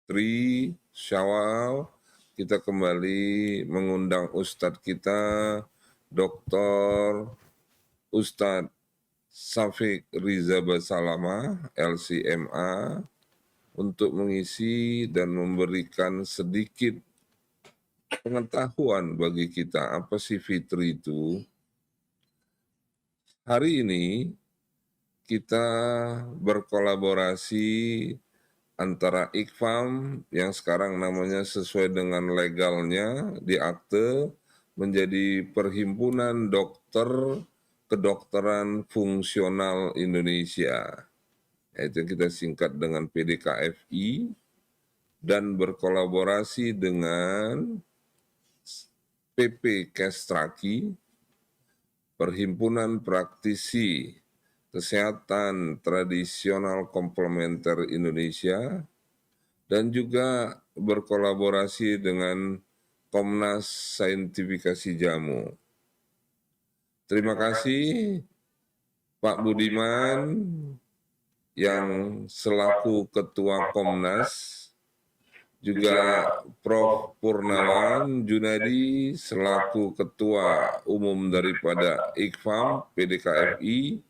Tri Syawal, kita kembali mengundang Ustadz kita, Dr. Ustadz Syafiq Riza Basalama, LCMA, untuk mengisi dan memberikan sedikit pengetahuan bagi kita apa sih fitri itu. Hari ini kita berkolaborasi antara IKFAM yang sekarang namanya sesuai dengan legalnya di akte menjadi Perhimpunan Dokter Kedokteran Fungsional Indonesia, yaitu kita singkat dengan PDKFI, dan berkolaborasi dengan PP Kestraki, Perhimpunan Praktisi Kesehatan Tradisional Komplementer Indonesia, dan juga berkolaborasi dengan Komnas Saintifikasi Jamu. Terima kasih Pak Budiman yang selaku Ketua Komnas, juga Prof. Purnawan Junadi selaku Ketua Umum daripada IKFAM PDKFI,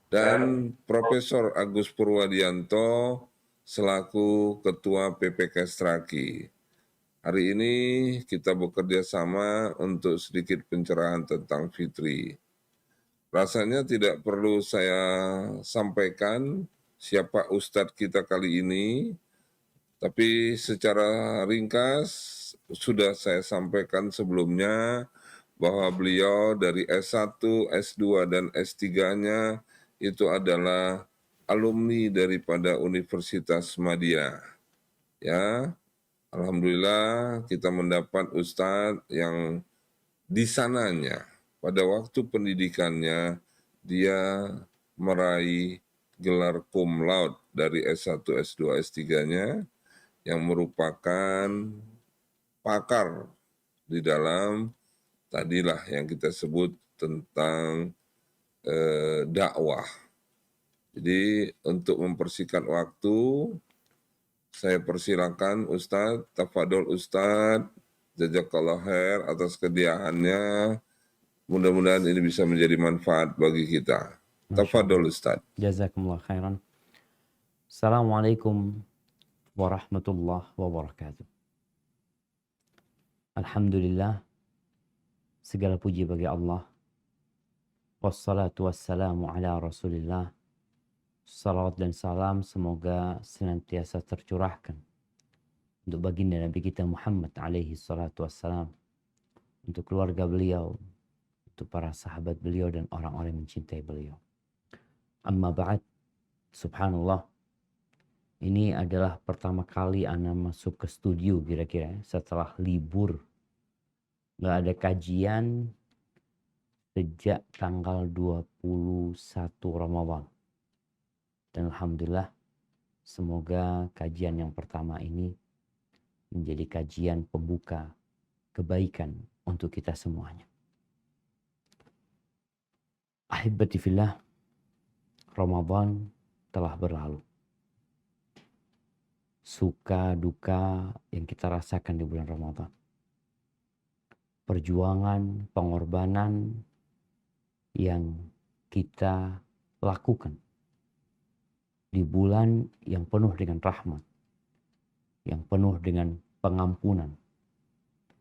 dan Profesor Agus Purwadianto selaku Ketua PP Kestraki. Hari ini kita bekerja sama untuk sedikit pencerahan tentang fitri. Rasanya tidak perlu saya sampaikan siapa Ustadz kita kali ini, tapi secara ringkas sudah saya sampaikan sebelumnya bahwa beliau dari S1, S2, dan S3-nya itu adalah alumni daripada Universitas Madinah. Ya, alhamdulillah kita mendapat ustadz yang di sananya pada waktu pendidikannya dia meraih gelar cum laude dari S1, S2, S3-nya yang merupakan pakar di dalam tadilah yang kita sebut tentang dakwah. Jadi untuk mempersingkat waktu, saya persilakan Ustadz, tafadol Ustadz, jazakallah khair atas kediaannya. Mudah-mudahan ini bisa menjadi manfaat bagi kita. Tafadol Ustadz. Jazakumullah khairan. Assalamualaikum warahmatullahi wabarakatuh. Alhamdulillah, segala puji bagi Allah. Wassalatu wassalamu ala Rasulillah. Salawat dan salam semoga senantiasa tercurahkan untuk baginda Nabi kita Muhammad alaihi salatu wassalam, untuk keluarga beliau, untuk para sahabat beliau dan orang-orang yang mencintai beliau. Amma ba'd, subhanallah, ini adalah pertama kali Ana masuk ke studio kira-kira setelah libur. Nggak ada kajian sejak tanggal 21 Ramadan. Dan alhamdulillah, semoga kajian yang pertama ini menjadi kajian pembuka kebaikan untuk kita semuanya. Ahibati fillah, Ramadan telah berlalu. Suka duka yang kita rasakan di bulan Ramadan. Perjuangan, pengorbanan yang kita lakukan di bulan yang penuh dengan rahmat, yang penuh dengan pengampunan,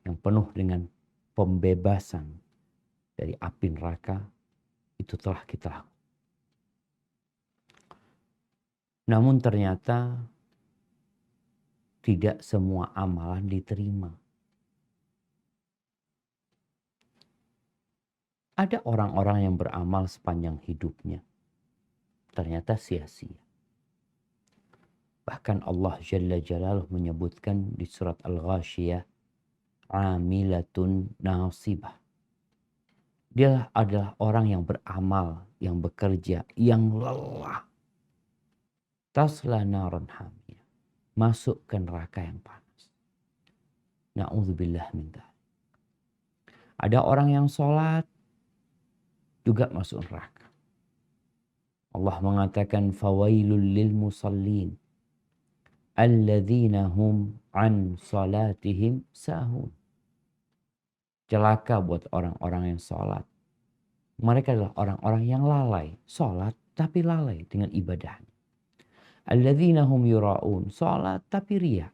yang penuh dengan pembebasan dari api neraka, itu telah kita lakukan. Namun ternyata tidak semua amalan diterima. Ada orang-orang yang beramal sepanjang hidupnya, ternyata sia-sia. Bahkan Allah Jalla Jalaluhu menyebutkan di surat Al-Ghashiyah, amilatun nasibah. Dia adalah orang yang beramal, yang bekerja, yang lelah. Tasla naran hamiyah. Masuk ke neraka yang panas. Na'udzubillah min dzalik. Ada orang yang sholat, juga masuk neraka. Allah mengatakan fawailul lil musallin. alladzina hum an salatihim sahun. Celaka buat orang-orang yang sholat. Mereka adalah orang-orang yang lalai. Sholat tapi lalai dengan ibadahnya. Alladzina hum yura'un. Sholat tapi riya.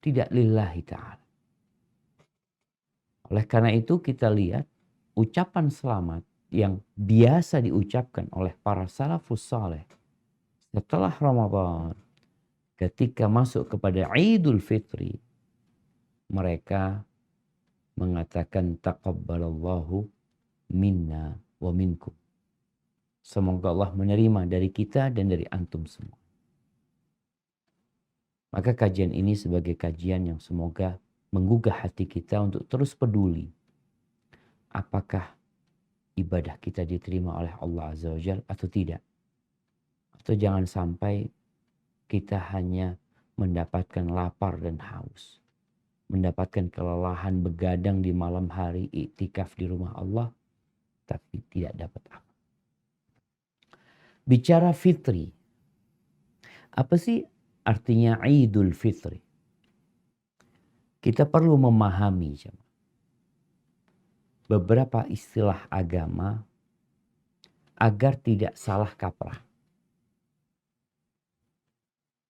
Tidak lillahi ta'ala. Oleh karena itu kita lihat ucapan selamat yang biasa diucapkan oleh para salafus saleh setelah Ramadan. Ketika masuk kepada Idul Fitri. Mereka mengatakan taqabbalallahu minna wa minkum. Semoga Allah menerima dari kita dan dari antum semua. Maka kajian ini sebagai kajian yang semoga menggugah hati kita untuk terus peduli. Apakah ibadah kita diterima oleh Allah Azza wa Jalla atau tidak. Atau jangan sampai kita hanya mendapatkan lapar dan haus. Mendapatkan kelelahan begadang di malam hari iktikaf di rumah Allah. Tapi tidak dapat apa. Bicara fitri. Apa sih artinya Idul Fitri? Kita perlu memahami beberapa istilah agama agar tidak salah kaprah.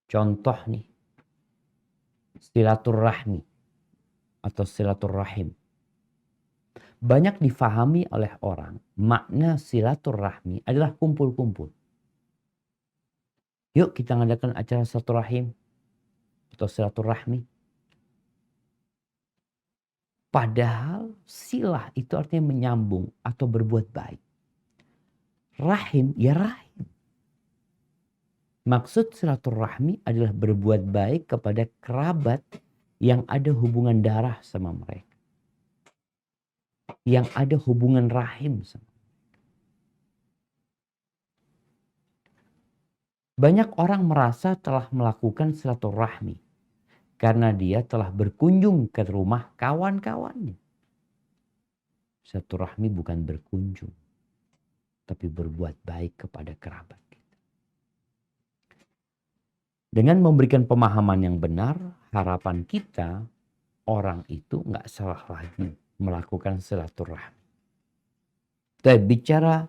Contoh nih, silaturahmi atau silaturahim. Banyak difahami oleh orang, makna silaturahmi adalah kumpul-kumpul. Yuk kita ngadakan acara silaturahim atau silaturahmi. Padahal silah itu artinya menyambung atau berbuat baik. Rahim ya rahim. Maksud silaturahmi adalah berbuat baik kepada kerabat yang ada hubungan darah sama mereka. Yang ada hubungan rahim sama. Banyak orang merasa telah melakukan silaturahmi karena dia telah berkunjung ke rumah kawan-kawannya. Silaturahmi bukan berkunjung, tapi berbuat baik kepada kerabat kita. Dengan memberikan pemahaman yang benar, harapan kita orang itu nggak salah lagi melakukan silaturahmi. Kita bicara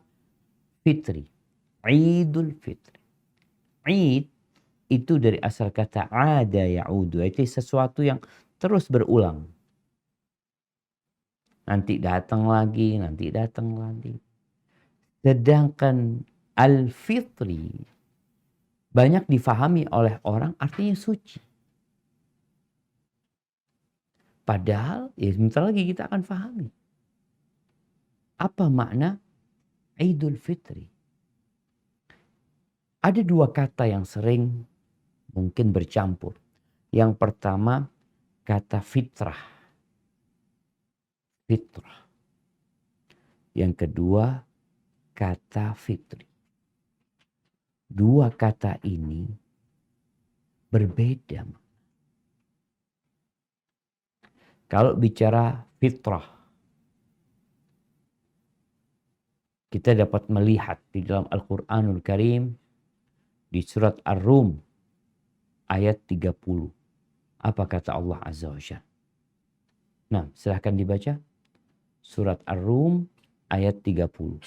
fitri, Idul Fitri. Id itu dari asal kata ada ya'udu, itu sesuatu yang terus berulang. Nanti datang lagi, nanti datang lagi. Sedangkan al-fitri banyak difahami oleh orang artinya suci. Padahal ya sebentar lagi kita akan fahami. Apa makna Idul Fitri? Ada dua kata yang sering mungkin bercampur. Yang pertama kata fitrah. Fitrah. Yang kedua kata fitri. Dua kata ini berbeda. Kalau bicara fitrah, kita dapat melihat di dalam Al-Quranul Karim di surat Ar-Rum ayat 30. Apa kata Allah Azza wa Jalla? Nah, silahkan dibaca. Surat Ar-Rum ayat 30.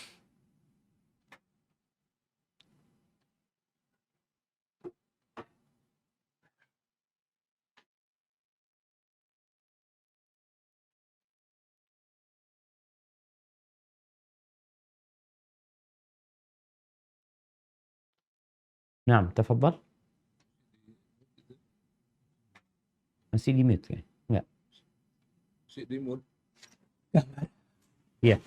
Nah, tafadhal. Masih di mute kan? Enggak. Masih di mute. Iya.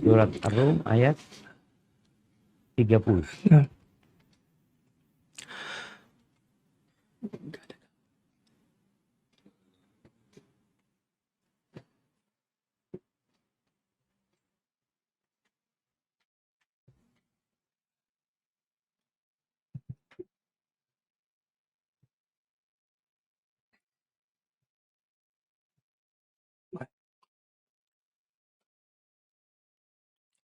Surat Ar-Rum ayat 30.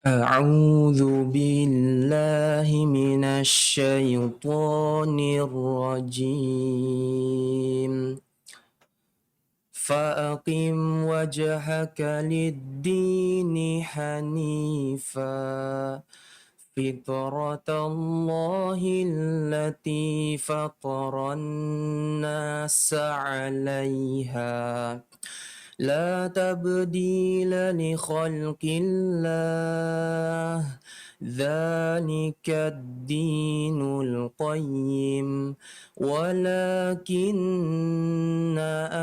أعوذ بالله من الشيطان الرجيم فأقم وجهك للدين حنيفا فطرة الله التي فطر الناس عليها لا تبديل لخلق الله ذلك الدين القيم ولكن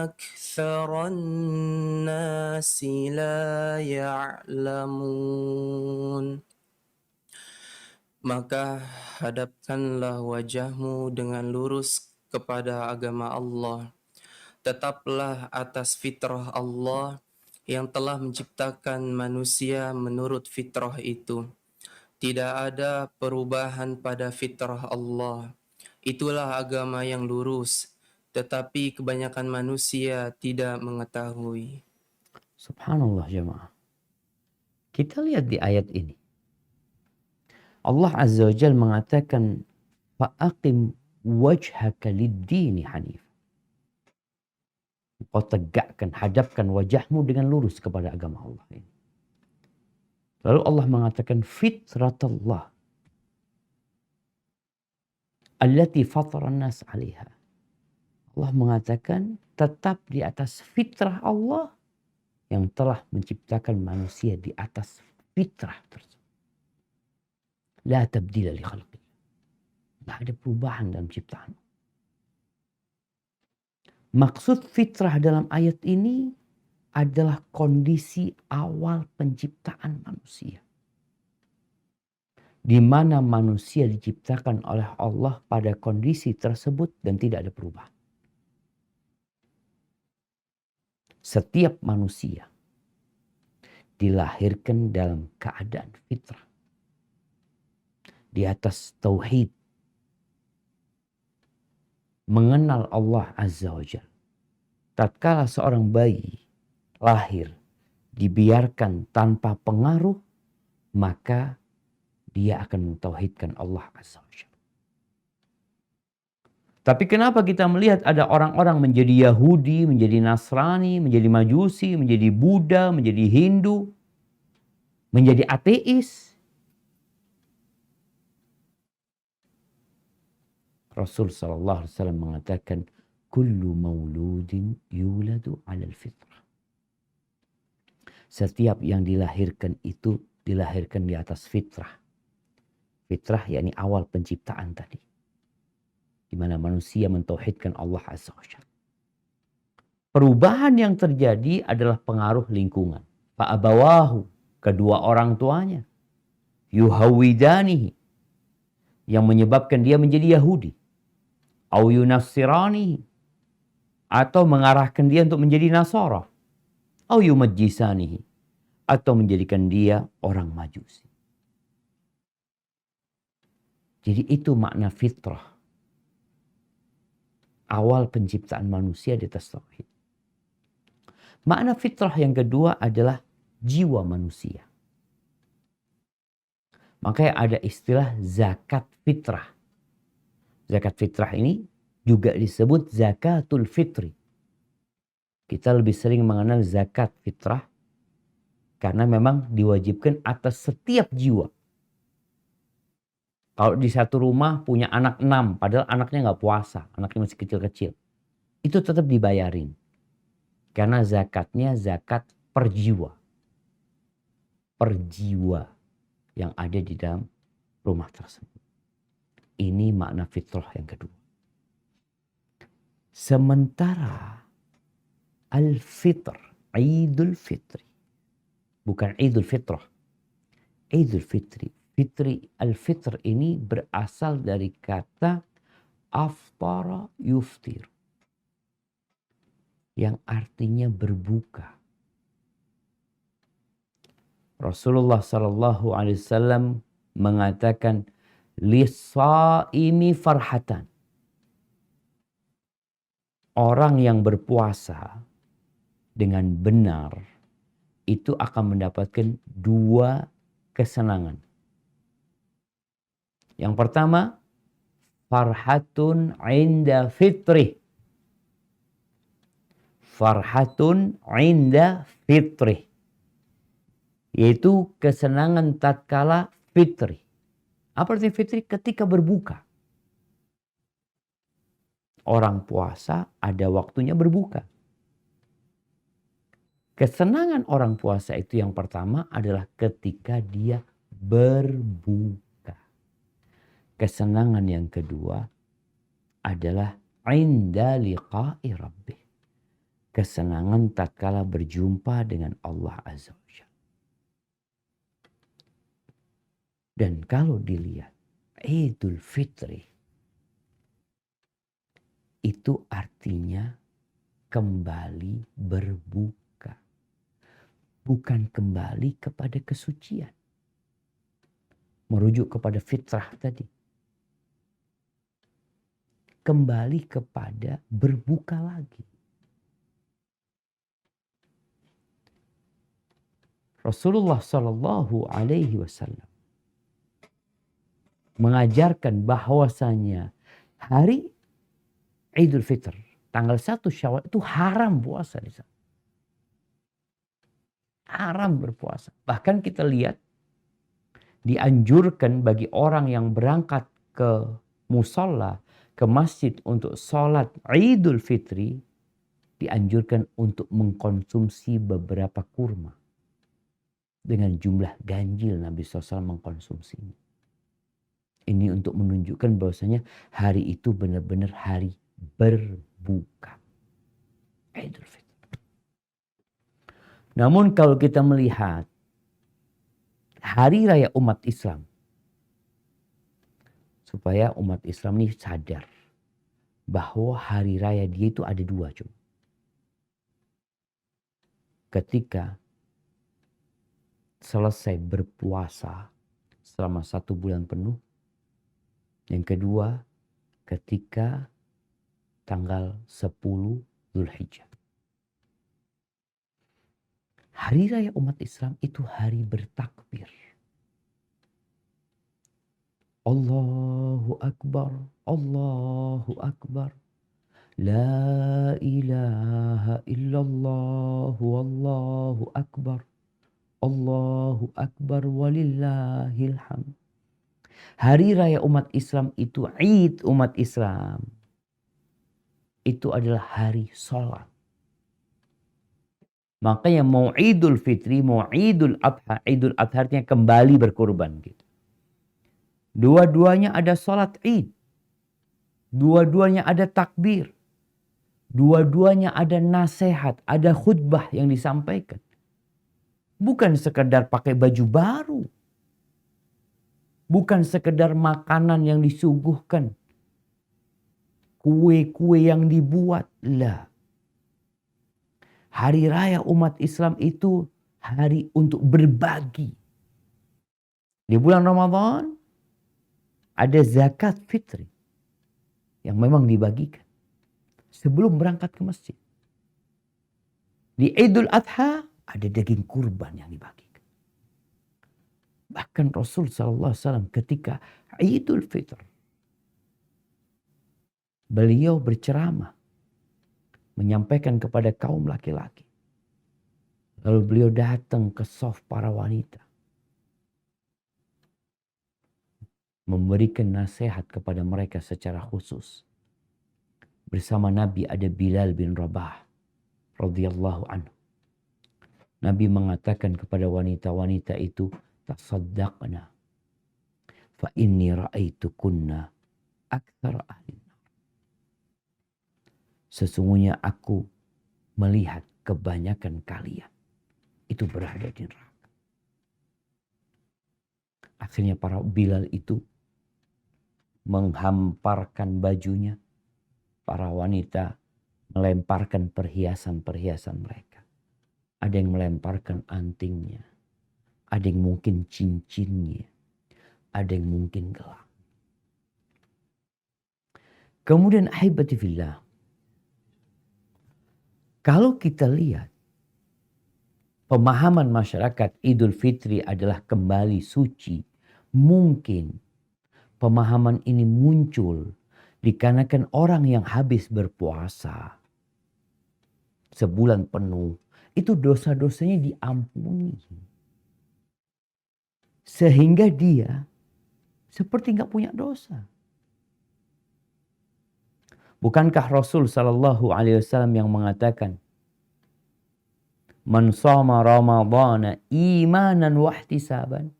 أكثر الناس لا يعلمون. Maka hadapkanlah wajahmu dengan lurus kepada agama Allah. Tetaplah atas fitrah Allah yang telah menciptakan manusia menurut fitrah itu. Tidak ada perubahan pada fitrah Allah. Itulah agama yang lurus, tetapi kebanyakan manusia tidak mengetahui. Subhanallah jemaah. Kita lihat di ayat ini. Allah Azza wa Jalla mengatakan fa'aqim wajhaka lid-dini hanif. Kau tegakkan, hadapkan wajahmu dengan lurus kepada agama Allah ini. Lalu Allah mengatakan fitratullah allati fataran nas 'alaiha. Allah mengatakan tetap di atas fitrah Allah yang telah menciptakan manusia di atas fitrah tersebut. La tabdila li khalqi. Tidak ada perubahan dalam ciptaan. Maksud fitrah dalam ayat ini adalah kondisi awal penciptaan manusia. Di mana manusia diciptakan oleh Allah pada kondisi tersebut dan tidak ada perubahan. Setiap manusia dilahirkan dalam keadaan fitrah. Di atas tauhid. Mengenal Allah Azza wa Jalla. Tatkala seorang bayi lahir dibiarkan tanpa pengaruh, maka dia akan mentauhidkan Allah Azza wa Jalla. Tapi kenapa kita melihat ada orang-orang menjadi Yahudi, menjadi Nasrani, menjadi Majusi, menjadi Buddha, menjadi Hindu, menjadi ateis? Rasul sallallahu alaihi wasallam mengatakan kullu mauludin yuladu 'alal fitrah. Setiap yang dilahirkan itu dilahirkan di atas fitrah. Fitrah yakni awal penciptaan tadi. Di mana manusia mentauhidkan Allah Azza wa Jalla. Perubahan yang terjadi adalah pengaruh lingkungan. Fa'abawahu, kedua orang tuanya. Yuhawidanihi, yang menyebabkan dia menjadi Yahudi. Au yunassiranihi, atau mengarahkan dia untuk menjadi Nasara. Au yumajjisanihi, atau menjadikan dia orang Majusi. Jadi itu makna fitrah. Awal penciptaan manusia di atas tauhid. Makna fitrah yang kedua adalah jiwa manusia. Makanya ada istilah zakat fitrah. Zakat fitrah ini juga disebut zakatul fitri. Kita lebih sering mengenal zakat fitrah karena memang diwajibkan atas setiap jiwa. Kalau di satu rumah punya anak 6, padahal anaknya nggak puasa, anaknya masih kecil-kecil, itu tetap dibayarin. Karena zakatnya zakat per jiwa. Per jiwa yang ada di dalam rumah tersebut. Ini makna fitrah yang kedua. Sementara al-fitr, Idul Fitri. Bukan Idul Fitrah. Idul Fitri. Al-fitr ini berasal dari kata aftara yuftir. Yang artinya berbuka. Rasulullah sallallahu alaihi wasallam mengatakan lisaimi farhatan. Orang yang berpuasa dengan benar itu akan mendapatkan 2 kesenangan. Yang pertama, farhatun inda fitri. Farhatun inda fitri. Yaitu kesenangan tatkala fitri. Apa artinya fitri? Ketika berbuka. Orang puasa ada waktunya berbuka. Kesenangan orang puasa itu yang pertama adalah ketika dia berbuka. Kesenangan yang kedua adalah inda liqa'i rabbih. Kesenangan tatkala berjumpa dengan Allah Azza wa Jalla. Dan kalau dilihat Idul Fitri itu artinya kembali berbuka. Bukan kembali kepada kesucian. Merujuk kepada fitrah tadi. Kembali kepada berbuka lagi. Rasulullah Shallallahu Alaihi Wasallam mengajarkan bahwasanya hari Idul Fitr tanggal 1 Syawal itu haram puasa di sana. Haram berpuasa. Bahkan kita lihat dianjurkan bagi orang yang berangkat ke musola, ke masjid untuk sholat Idul Fitri, dianjurkan untuk mengkonsumsi beberapa kurma. Dengan jumlah ganjil Nabi SAW mengkonsumsinya. Ini untuk menunjukkan bahwasanya hari itu benar-benar hari berbuka. Idul Fitri. Namun kalau kita melihat hari raya umat Islam, supaya umat Islam ini sadar bahwa hari raya dia itu ada dua cuma. Ketika selesai berpuasa selama 1 bulan penuh. Yang kedua, ketika tanggal 10 Dzulhijjah. Hari raya umat Islam itu hari bertakbir. Allahu Akbar, Allahu Akbar. La ilaha illallah, wallahu akbar. Allahu Akbar walillahil hamd. Hari raya umat Islam itu, Id umat Islam. Itu adalah hari sholat. Makanya mau Idul Fitri, mau Idul Adha. Idul Adha artinya kembali berkurban. Gitu. Dua-duanya ada sholat Id. Dua-duanya ada takbir. Dua-duanya ada nasihat, ada khutbah yang disampaikan. Bukan sekedar pakai baju baru. Bukan sekedar makanan yang disuguhkan. Kue-kue yang dibuat. Lah. Hari raya umat Islam itu hari untuk berbagi. Di bulan Ramadan ada zakat fitri yang memang dibagikan sebelum berangkat ke masjid. Di Idul Adha ada daging kurban yang dibagikan. Bahkan Rasul SAW ketika Idul Fitr, beliau berceramah, menyampaikan kepada kaum laki-laki. Lalu beliau datang ke shaf para wanita. Memberikan nasihat kepada mereka secara khusus. Bersama Nabi ada Bilal bin Rabah radhiyallahu anhu. Nabi mengatakan kepada wanita-wanita itu, tasaddaqna fa inni ra'aitukunna aktsara ahli. Sesungguhnya aku melihat kebanyakan kalian itu berada di neraka. Akhirnya para Bilal itu menghamparkan bajunya. Para wanita melemparkan perhiasan-perhiasan mereka. Ada yang melemparkan antingnya. Ada yang mungkin cincinnya. Ada yang mungkin gelang. Kemudian ahibati fillah. Kalau kita lihat pemahaman masyarakat Idul Fitri adalah kembali suci, mungkin pemahaman ini muncul dikarenakan orang yang habis berpuasa sebulan penuh, itu dosa-dosanya diampuni. Sehingga dia seperti nggak punya dosa. Bukankah Rasul Shallallahu Alaihi Wasallam yang mengatakan, "Man shoma Ramadhana imanan wahtisaban."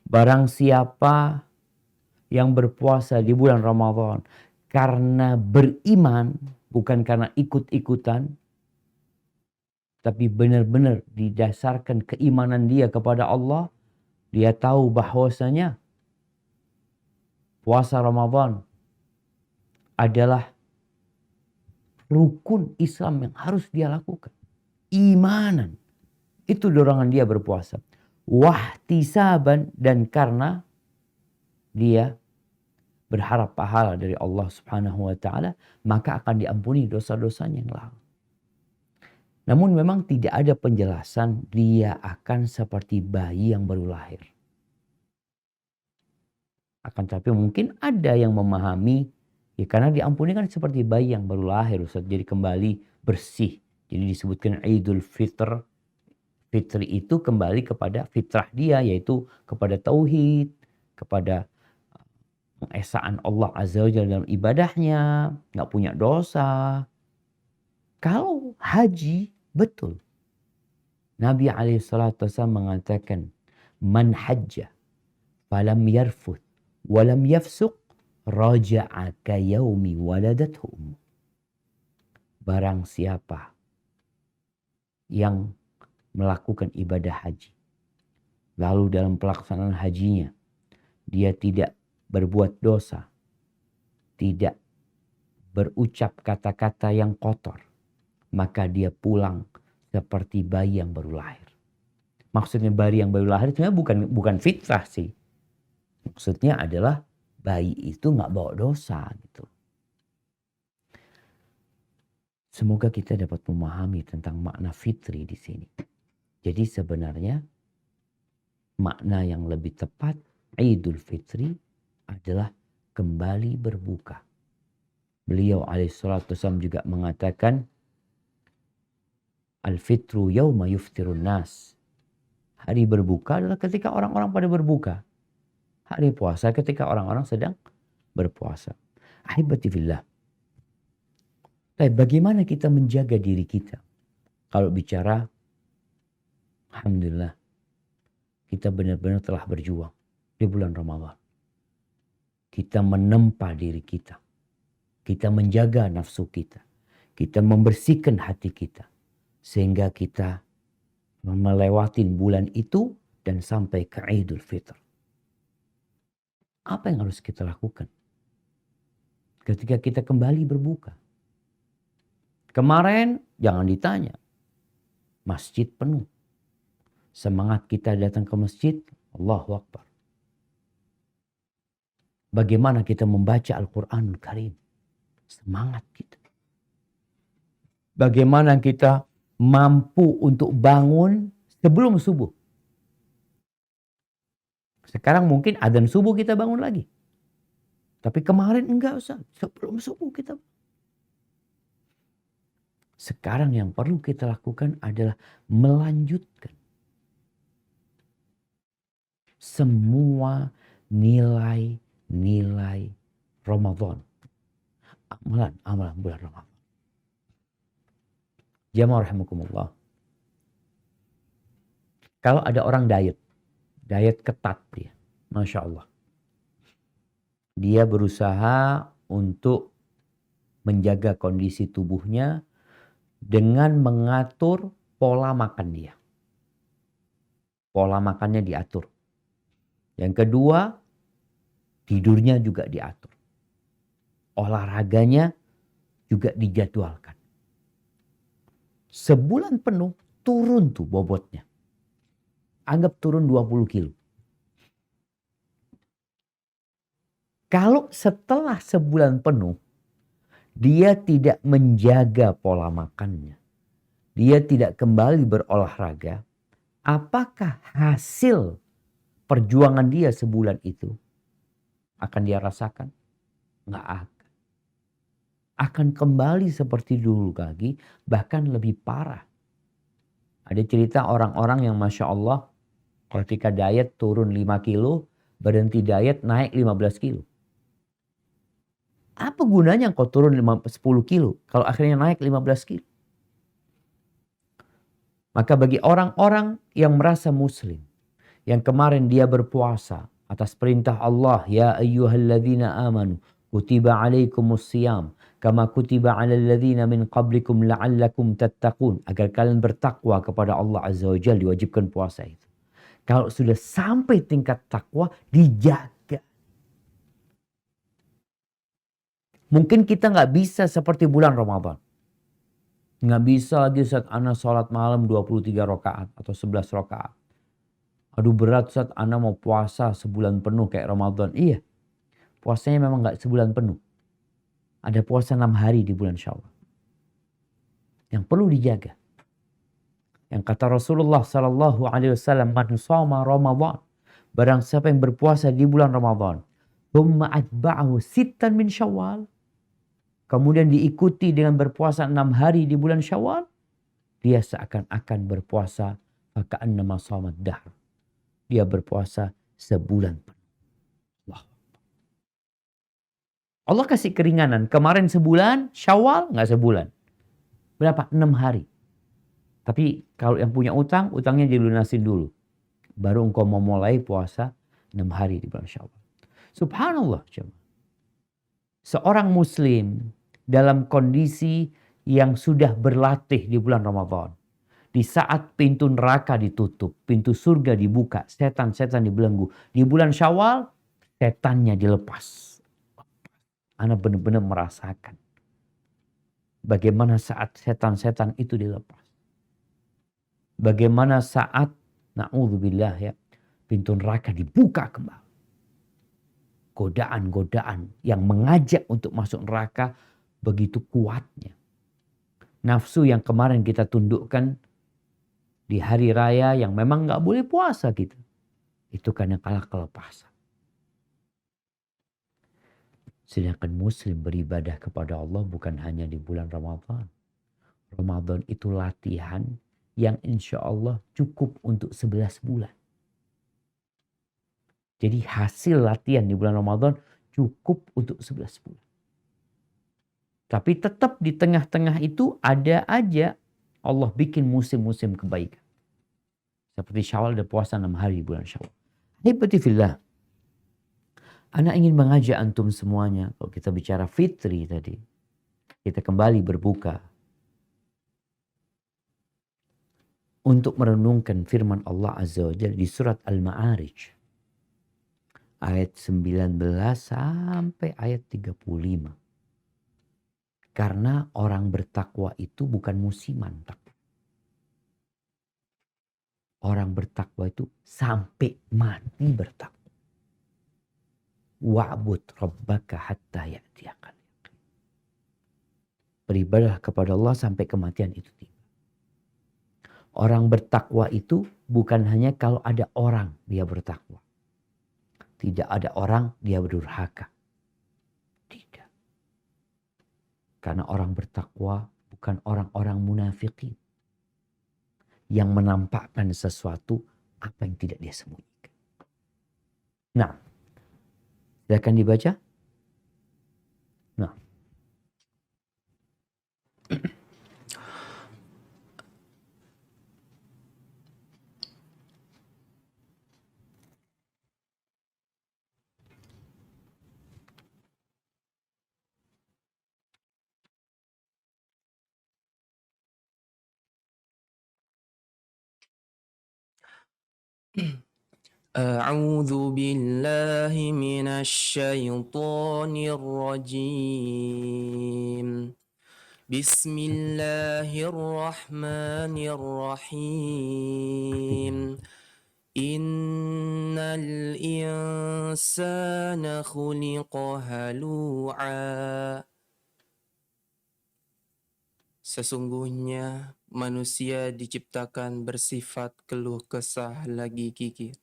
Barang siapa yang berpuasa di bulan Ramadan karena beriman, bukan karena ikut-ikutan, tapi benar-benar didasarkan keimanan dia kepada Allah, dia tahu bahwasanya puasa Ramadan adalah rukun Islam yang harus dia lakukan. Imanan. Itu dorongan dia berpuasa. Wahtisaban, dan karena dia berharap pahala dari Allah Subhanahu wa taala, maka akan diampuni dosa-dosanya yang lalu. Namun memang tidak ada penjelasan dia akan seperti bayi yang baru lahir. Akan tapi mungkin ada yang memahami, ya karena diampuni kan seperti bayi yang baru lahir, Ustaz, jadi kembali bersih. Jadi disebutkan Idul Fitr. Fitri itu kembali kepada fitrah dia, yaitu kepada tauhid, kepada pengesaan Allah Azza wa Jalla dalam ibadahnya, nggak punya dosa. Kalau haji, betul. Nabi SAW mengatakan, "Man hajja falam yarfuth walam yafsuq raja'a ka yaumi waladathu ummu." Barang siapa yang melakukan ibadah haji, lalu dalam pelaksanaan hajinya dia tidak berbuat dosa, tidak berucap kata-kata yang kotor, maka dia pulang seperti bayi yang baru lahir. Maksudnya bayi yang baru lahir sebenarnya bukan fitrah sih. Maksudnya adalah bayi itu nggak bawa dosa gitu. Semoga kita dapat memahami tentang makna fitri di sini. Jadi sebenarnya makna yang lebih tepat Idul Fitri adalah kembali berbuka. Beliau alaihissalatu wassalam juga mengatakan, "Al-fitru yauma yuftirun nas." Hari berbuka adalah ketika orang-orang pada berbuka. Hari puasa ketika orang-orang sedang berpuasa. Ahibati fillah. Tapi bagaimana kita menjaga diri kita? Kalau bicara, alhamdulillah, kita benar-benar telah berjuang di bulan Ramadan. Kita menempa diri kita. Kita menjaga nafsu kita. Kita membersihkan hati kita. Sehingga kita melewati bulan itu dan sampai ke Idul Fitr. Apa yang harus kita lakukan ketika kita kembali berbuka? Kemarin jangan ditanya. Masjid penuh. Semangat kita datang ke masjid, Allahu Akbar. Bagaimana kita membaca Al-Quranul Karim? Semangat kita. Bagaimana kita mampu untuk bangun sebelum subuh. Sekarang mungkin adzan subuh kita bangun lagi. Tapi kemarin enggak usah. Sebelum subuh kita. Sekarang yang perlu kita lakukan adalah melanjutkan semua nilai Ramadan. Amalan bulan Ramadan. Jamaah rahimakumullah. Kalau ada orang diet ketat dia, Masya Allah. Dia berusaha untuk menjaga kondisi tubuhnya dengan mengatur pola makan dia. Pola makannya diatur. Yang kedua, tidurnya juga diatur. Olahraganya juga dijadwalkan. Sebulan penuh turun tuh bobotnya. Anggap turun 20 kilo. Kalau setelah sebulan penuh dia tidak menjaga pola makannya, dia tidak kembali berolahraga, apakah hasil perjuangan dia sebulan itu akan dia rasakan? Nggak akan. Akan kembali seperti dulu lagi, bahkan lebih parah. Ada cerita orang-orang yang Masya Allah ketika diet turun 5 kilo, berhenti diet naik 15 kilo. Apa gunanya kau turun 10 kilo kalau akhirnya naik 15 kilo? Maka bagi orang-orang yang merasa muslim, yang kemarin dia berpuasa atas perintah Allah, ya ayyuhalladzina amanu kutiba alaikumus siyam kama kutiba alal ladzina min qablikum la'allakum tattaqun, agar kalian bertakwa kepada Allah Azza wa Jalla, diwajibkan puasa itu. Kalau sudah sampai tingkat takwa, dijaga. Mungkin kita nggak bisa seperti bulan Ramadan. Nggak bisa lagi saat ana sholat malam 23 rakaat atau 11 rakaat. Aduh berat saat ana mau puasa sebulan penuh kayak Ramadan. Iya, puasanya memang nggak sebulan penuh. Ada puasa 6 hari di bulan Syawal. Yang perlu dijaga. Yang kata Rasulullah Sallallahu Alaihi Wasallam, man shoma Ramadan, barang siapa yang berpuasa di bulan Ramadan, thumma atba'ahu sittan min Syawal, kemudian diikuti dengan berpuasa 6 hari di bulan Syawal, dia seakan-akan berpuasa faka'annama shamat dahr. Dia berpuasa sebulan penuh. Allah kasih keringanan. Kemarin sebulan, Syawal nggak sebulan. Berapa? 6 hari. Tapi kalau yang punya utang, utangnya dilunasin dulu. Baru engkau mau mulai puasa 6 hari di bulan Syawal. Subhanallah. Seorang muslim dalam kondisi yang sudah berlatih di bulan Ramadan. Di saat pintu neraka ditutup, pintu surga dibuka, setan-setan dibelenggu. Di bulan Syawal, setannya dilepas. Ana benar-benar merasakan bagaimana saat setan-setan itu dilepas. Bagaimana saat, na'udzubillah ya, pintu neraka dibuka kembali. Godaan-godaan yang mengajak untuk masuk neraka begitu kuatnya. Nafsu yang kemarin kita tundukkan di hari raya yang memang gak boleh puasa gitu. Itu karena kalah kelepasan. Sedangkan muslim beribadah kepada Allah bukan hanya di bulan Ramadan. Ramadan itu latihan yang insya Allah cukup untuk 11 bulan. Jadi hasil latihan di bulan Ramadan cukup untuk 11 bulan. Tapi tetap di tengah-tengah itu ada aja Allah bikin musim-musim kebaikan. Seperti Syawal ada puasa 6 hari di bulan Syawal. Hibati fillah. Ana ingin mengajak antum semuanya, kalau kita bicara fitri tadi, kita kembali berbuka untuk merenungkan firman Allah Azza wa Jalla di surat Al-Ma'arij. Ayat 19 sampai ayat 35. Karena orang bertakwa itu bukan musiman. Orang bertakwa itu sampai mati bertakwa. Wa'bud rabbaka hatta ya'tiyakal. Beribadah kepada Allah sampai kematian itu tiba. Orang bertakwa itu bukan hanya kalau ada orang dia bertakwa. Tidak ada orang dia berdurhaka. Tidak. Karena orang bertakwa bukan orang-orang munafikin. Yang menampakkan sesuatu apa yang tidak dia sembunyikan. Nah. Silakan dibaca. Nah. أعوذ بالله من الشيطان الرجيم. بسم الله الرحمن الرحيم. إن الإنسان خلق هلوعا. Sesungguhnya manusia diciptakan bersifat keluh kesah lagi kikir.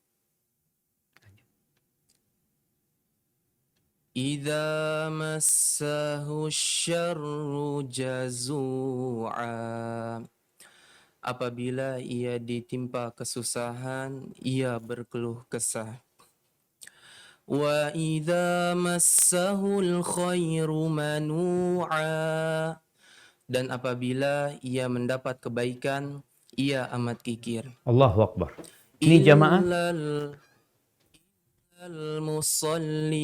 Idza massahu syarru jazu'a. Apabila ia ditimpa kesusahan, ia berkeluh kesah. Wa idza massahul khairu manu'a. Dan apabila ia mendapat kebaikan, ia amat kikir. Allahu Akbar. Ini jamaah, Illal musallin,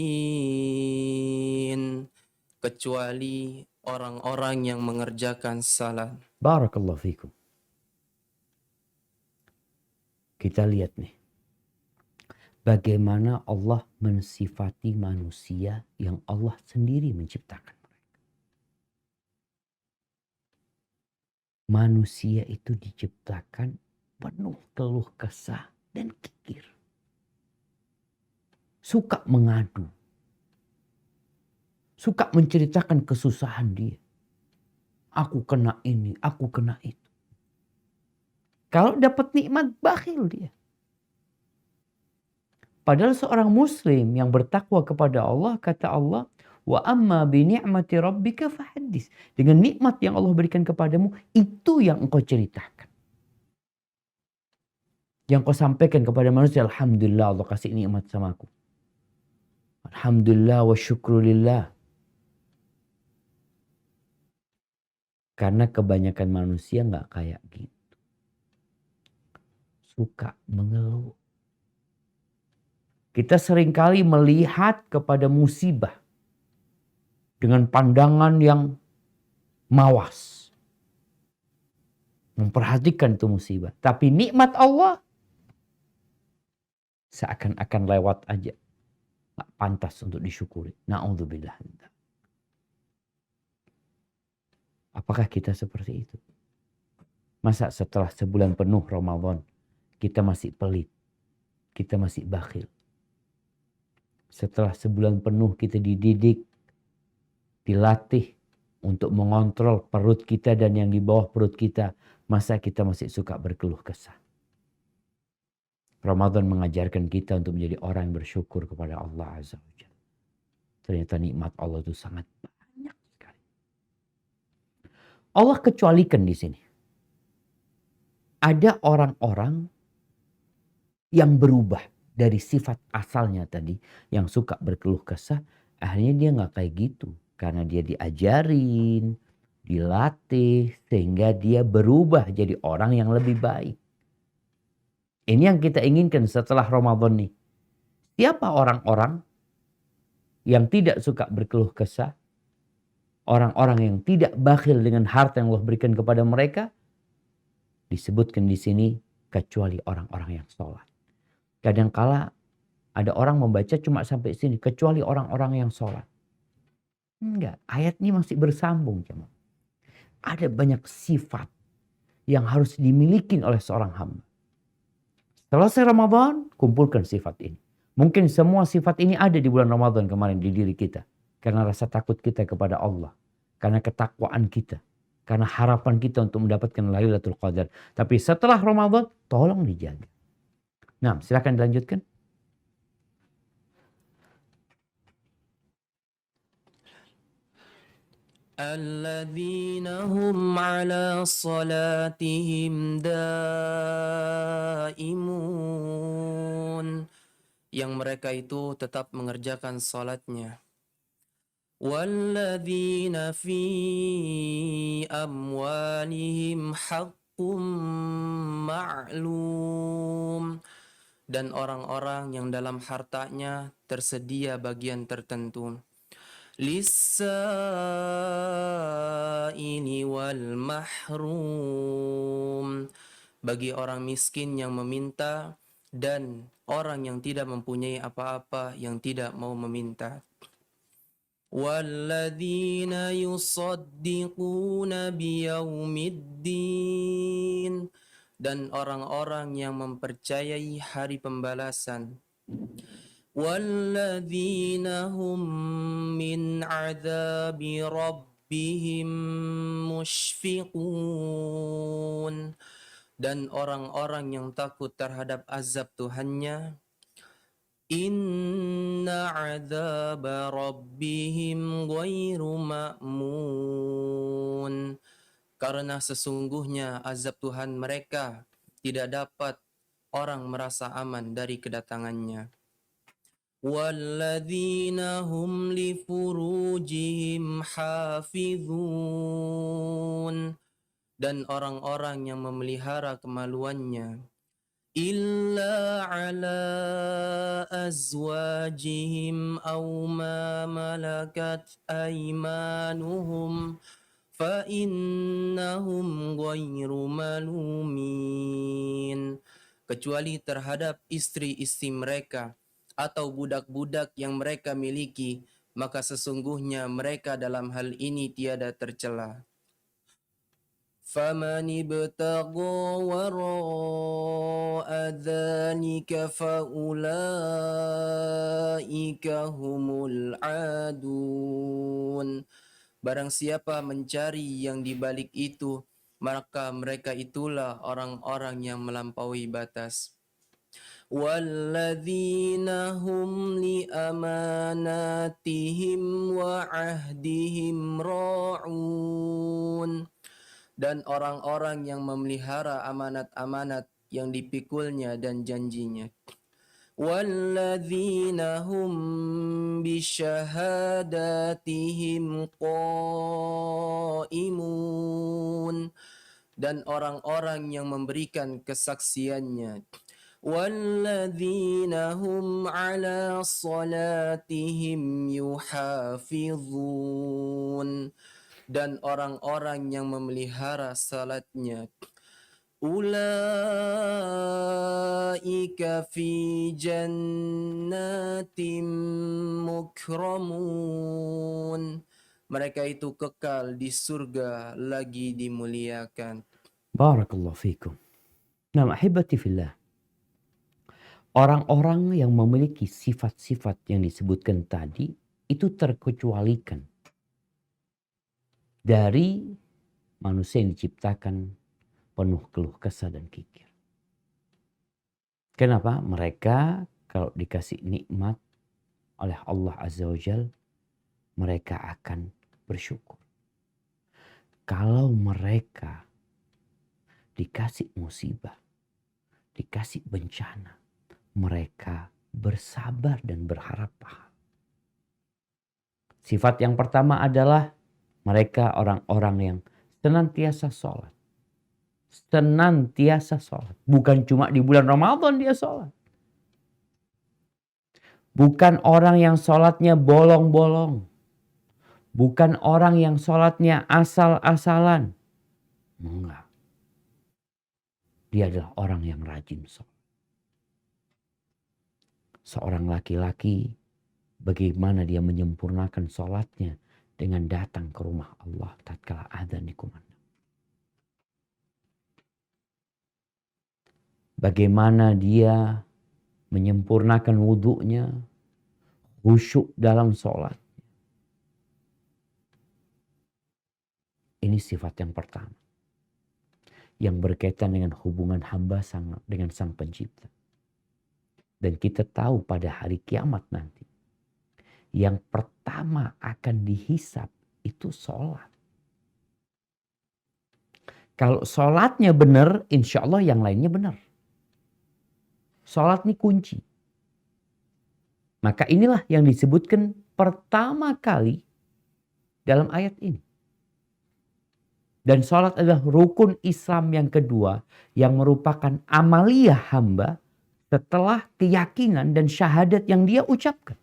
kecuali orang-orang yang mengerjakan salat. barakallahu fikum. Kita lihat nih, bagaimana Allah mensifati manusia yang Allah sendiri menciptakan. Manusia itu diciptakan penuh keluh kesah dan kikir. Suka mengadu. Suka menceritakan kesusahan dia. Aku kena ini, aku kena itu. Kalau dapat nikmat, bakhil dia. Padahal seorang muslim yang bertakwa kepada Allah, kata Allah, wa amma bi ni'mati rabbika fahaddits. Dengan nikmat yang Allah berikan kepadamu, itu yang engkau ceritakan. Yang kau sampaikan kepada manusia, alhamdulillah Allah kasih nikmat sama aku. Alhamdulillah wa syukrulillah. Karena kebanyakan manusia nggak kayak gitu. Suka mengeluh. Kita seringkali melihat kepada musibah dengan pandangan yang mawas. Memperhatikan itu musibah. Tapi nikmat Allah seakan-akan lewat aja. Nggak pantas untuk disyukuri. Na'udzubillah. Apakah kita seperti itu? Masa setelah sebulan penuh Ramadan kita masih pelit, kita masih bakhil. Setelah sebulan penuh kita dididik, dilatih untuk mengontrol perut kita dan yang di bawah perut kita, masa kita masih suka berkeluh kesah? Ramadan mengajarkan kita untuk menjadi orang yang bersyukur kepada Allah Azza wa Jalla. Ternyata nikmat Allah itu sangat banyak sekali. Allah kecualikan di sini. Ada orang-orang yang berubah dari sifat asalnya tadi, yang suka berkeluh kesah, akhirnya dia nggak kayak gitu. Karena dia diajarin, dilatih, sehingga dia berubah jadi orang yang lebih baik. Ini yang kita inginkan setelah Ramadan nih. Siapa orang-orang yang tidak suka berkeluh kesah? Orang-orang yang tidak bakhil dengan harta yang Allah berikan kepada mereka. Disebutkan di sini kecuali orang-orang yang sholat. Kadangkala ada orang membaca cuma sampai sini. Kecuali orang-orang yang sholat. Enggak, ayat ini masih bersambung. Ada banyak sifat yang harus dimiliki oleh seorang hamba. Selesai Ramadan, kumpulkan sifat ini. Mungkin semua sifat ini ada di bulan Ramadan kemarin di diri kita. Karena rasa takut kita kepada Allah. Karena ketakwaan kita. Karena harapan kita untuk mendapatkan Lailatul Qadar. Tapi setelah Ramadan, tolong dijaga. Nah, silakan dilanjutkan. Alladzina hum ala salatihim daimun. Yang mereka itu tetap mengerjakan salatnya. Walladzina fi amwalihim haqqum ma'lum. Dan orang-orang yang dalam hartanya tersedia bagian tertentu. Lis-sa'ili wal mahrum. Bagi orang miskin yang meminta dan orang yang tidak mempunyai apa-apa yang tidak mau meminta. Walladzina yusaddiquna biyaumiddin. Dan orang-orang yang mempercayai hari pembalasan. Walladzina hum min 'adzabi rabbihim ربهم مشفقون. Dan orang-orang yang takut terhadap azab Tuhannya, inna azaba rabbihim ghairu ma'mun. Karena sesungguhnya azab Tuhan mereka tidak dapat orang merasa aman dari kedatangannya. Walladzina hum li furujihim hafizun. Dan orang-orang yang memelihara kemaluannya, illa ala azwajihim aw ma malakat aymanuhum fa innahum ghairu malumin. Kecuali terhadap istri-istri mereka atau budak-budak yang mereka miliki, maka sesungguhnya mereka dalam hal ini tiada tercela. فَمَنِ ابْتَغَى وَرَاءَ ذَلِكَ فَأُولَئِكَ هُمُ الْعَادُونَ. Barang siapa mencari yang di balik itu, maka mereka itulah orang-orang yang melampaui batas. وَالَّذِينَ هُمْ لِأَمَانَاتِهِمْ وَعَهْدِهِمْ رَاعُونَ. Dan orang-orang yang memelihara amanat-amanat yang dipikulnya dan janjinya. Walladzina hum bisyahadatihim qaimun. Dan orang-orang yang memberikan kesaksiannya. Walladzina hum ala salatihim yuhafizun. Dan orang-orang yang memelihara salatnya, ulaika fi jannatin mukramun. Mereka itu kekal di surga lagi dimuliakan. Barakallahu fikum. Nah, ahibati fillah. Orang-orang yang memiliki sifat-sifat yang disebutkan tadi itu terkecualikan dari manusia yang diciptakan penuh keluh kesah dan kikir. Kenapa? Mereka kalau dikasih nikmat oleh Allah Azza wa Jal, mereka akan bersyukur. Kalau mereka dikasih musibah, dikasih bencana, mereka bersabar dan berharap pahala. Sifat yang pertama adalah mereka orang-orang yang senantiasa sholat. Senantiasa sholat. Bukan cuma di bulan Ramadan dia sholat. Bukan orang yang sholatnya bolong-bolong. Bukan orang yang sholatnya asal-asalan. Enggak. Dia adalah orang yang rajin sholat. Seorang laki-laki, bagaimana dia menyempurnakan sholatnya dengan datang ke rumah Allah tatkala adzan dikumandang. Bagaimana dia menyempurnakan wudhunya, khusyuk dalam sholat. Ini sifat yang pertama. Yang berkaitan dengan hubungan hamba dengan Sang Pencipta. Dan kita tahu pada hari kiamat nanti, yang pertama akan dihisap itu sholat. Kalau sholatnya benar, insya Allah yang lainnya benar. Sholat ini kunci. Maka inilah yang disebutkan pertama kali dalam ayat ini. Dan sholat adalah rukun Islam yang kedua yang merupakan amaliyah hamba setelah keyakinan dan syahadat yang dia ucapkan.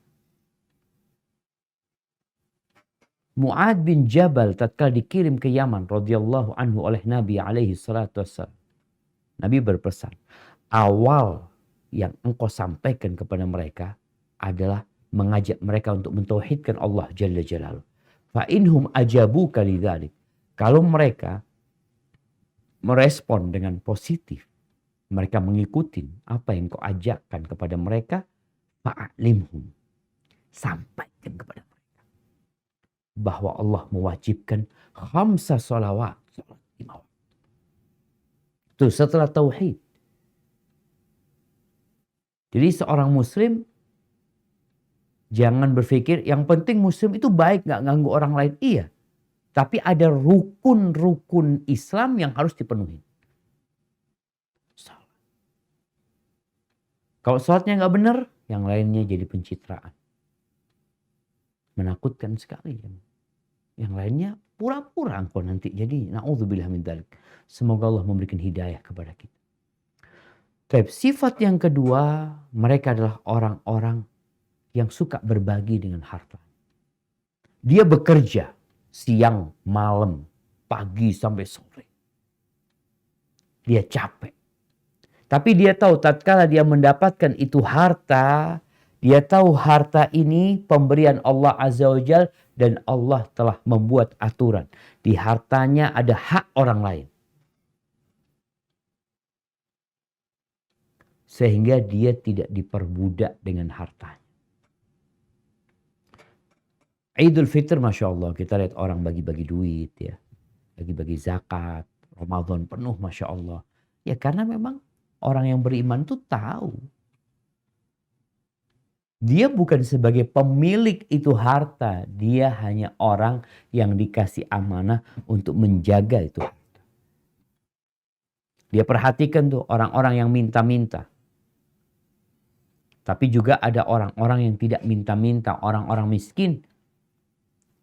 Mu'ad bin Jabal tatkala dikirim ke Yaman radhiyallahu anhu oleh Nabi alaihi salatu wassalam. Nabi berpesan, awal yang engkau sampaikan kepada mereka adalah mengajak mereka untuk mentauhidkan Allah Jalla Jalaluh. Fa inhum ajabuka lidzalik. Kalau mereka merespon dengan positif, mereka mengikuti apa yang kau ajakkan kepada mereka, fa'alimhum. Sampaikan kepada mereka. bahwa Allah mewajibkan khamsa sholawat. Salat 5 waktu. Itu setelah tauhid. Jadi seorang muslim jangan berpikir yang penting muslim itu baik, nggak ganggu orang lain. Iya. Tapi ada rukun-rukun Islam yang harus dipenuhi. Salat. Kalau salatnya nggak benar, yang lainnya jadi pencitraan. Menakutkan sekali. Yang lainnya pura-pura engkau nanti jadi. Na'udzubillah min dzalik. Semoga Allah memberikan hidayah kepada kita. Tapi sifat yang kedua, mereka adalah orang-orang yang suka berbagi dengan harta. Dia bekerja siang, malam, pagi sampai sore. Dia capek. Tapi dia tahu tatkala dia mendapatkan itu harta, dia tahu harta ini pemberian Allah Azza wa Jalla dan Allah telah membuat aturan. Di hartanya ada hak orang lain. Sehingga dia tidak diperbudak dengan hartanya. Idul Fitr Masya Allah, kita lihat orang bagi-bagi duit ya. Bagi-bagi zakat, Ramadan penuh Masya Allah. Ya karena memang orang yang beriman itu tahu. Dia bukan sebagai pemilik itu harta. Dia hanya orang yang dikasih amanah untuk menjaga itu harta. Dia perhatikan tuh orang-orang yang minta-minta. Tapi juga ada orang-orang yang tidak minta-minta. Orang-orang miskin.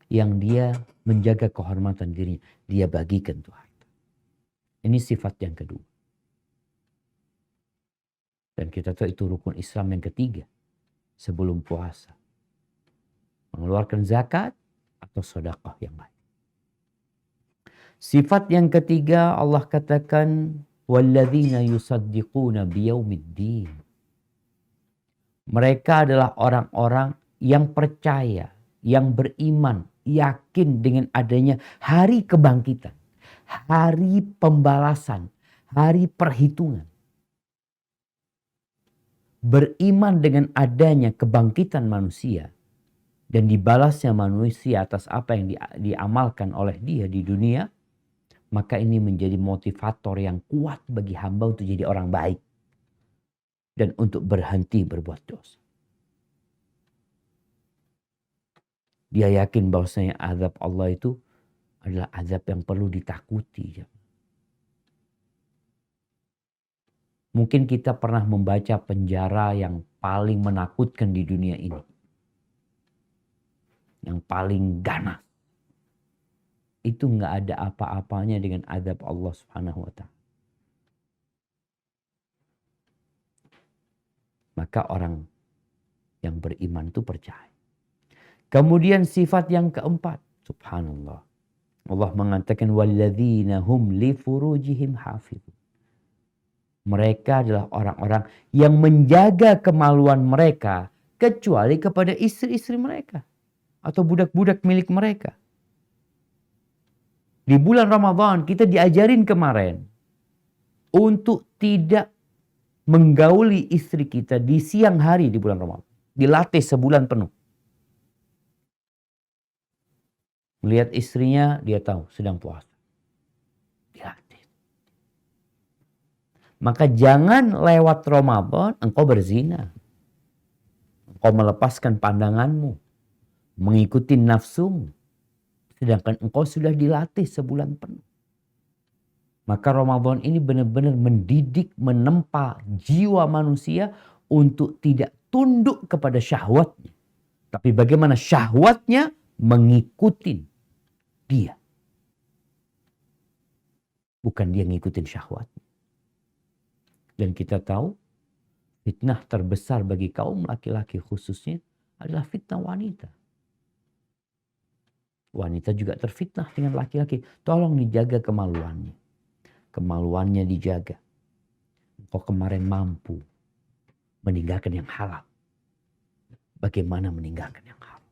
Yang dia menjaga kehormatan dirinya. Dia bagikan tuh harta. Ini sifat yang kedua. Dan kita tahu itu rukun Islam yang ketiga. Sebelum puasa. Mengeluarkan zakat atau sedekah yang baik. Sifat yang ketiga Allah katakan walladzina yusaddiquna biyaumiddin. Mereka adalah orang-orang yang percaya, yang beriman, yakin dengan adanya hari kebangkitan, hari pembalasan, hari perhitungan. Beriman dengan adanya kebangkitan manusia dan dibalasnya manusia atas apa yang diamalkan oleh dia di dunia, maka ini menjadi motivator yang kuat bagi hamba untuk jadi orang baik dan untuk berhenti berbuat dosa. Dia yakin bahwasanya azab Allah itu adalah azab yang perlu ditakuti. Mungkin kita pernah membaca penjara yang paling menakutkan di dunia ini. Yang paling ganas. Itu nggak ada apa-apanya dengan azab Allah Subhanahu wa Ta'ala. Maka orang yang beriman itu percaya. Kemudian sifat yang keempat. Subhanallah. Allah mengatakan walladzina hum li furujihim hafizun. Mereka adalah orang-orang yang menjaga kemaluan mereka kecuali kepada istri-istri mereka atau budak-budak milik mereka. Di bulan Ramadan kita diajarin kemarin untuk tidak menggauli istri kita di siang hari di bulan Ramadan. Dilatih sebulan penuh. Melihat istrinya dia tahu sedang puasa. Dilatih. Maka jangan lewat Ramadan engkau berzina. Engkau melepaskan pandanganmu. Mengikuti nafsumu. Sedangkan engkau sudah dilatih sebulan penuh. Maka Ramadan ini benar-benar mendidik, menempa jiwa manusia untuk tidak tunduk kepada syahwatnya. Tapi bagaimana syahwatnya mengikuti dia. Bukan dia ngikutin syahwatnya. Dan kita tahu fitnah terbesar bagi kaum laki-laki khususnya adalah fitnah wanita. Wanita juga terfitnah dengan laki-laki. Tolong dijaga kemaluannya. Kemaluannya dijaga. Engkau kemarin mampu meninggalkan yang halal. Bagaimana meninggalkan yang haram?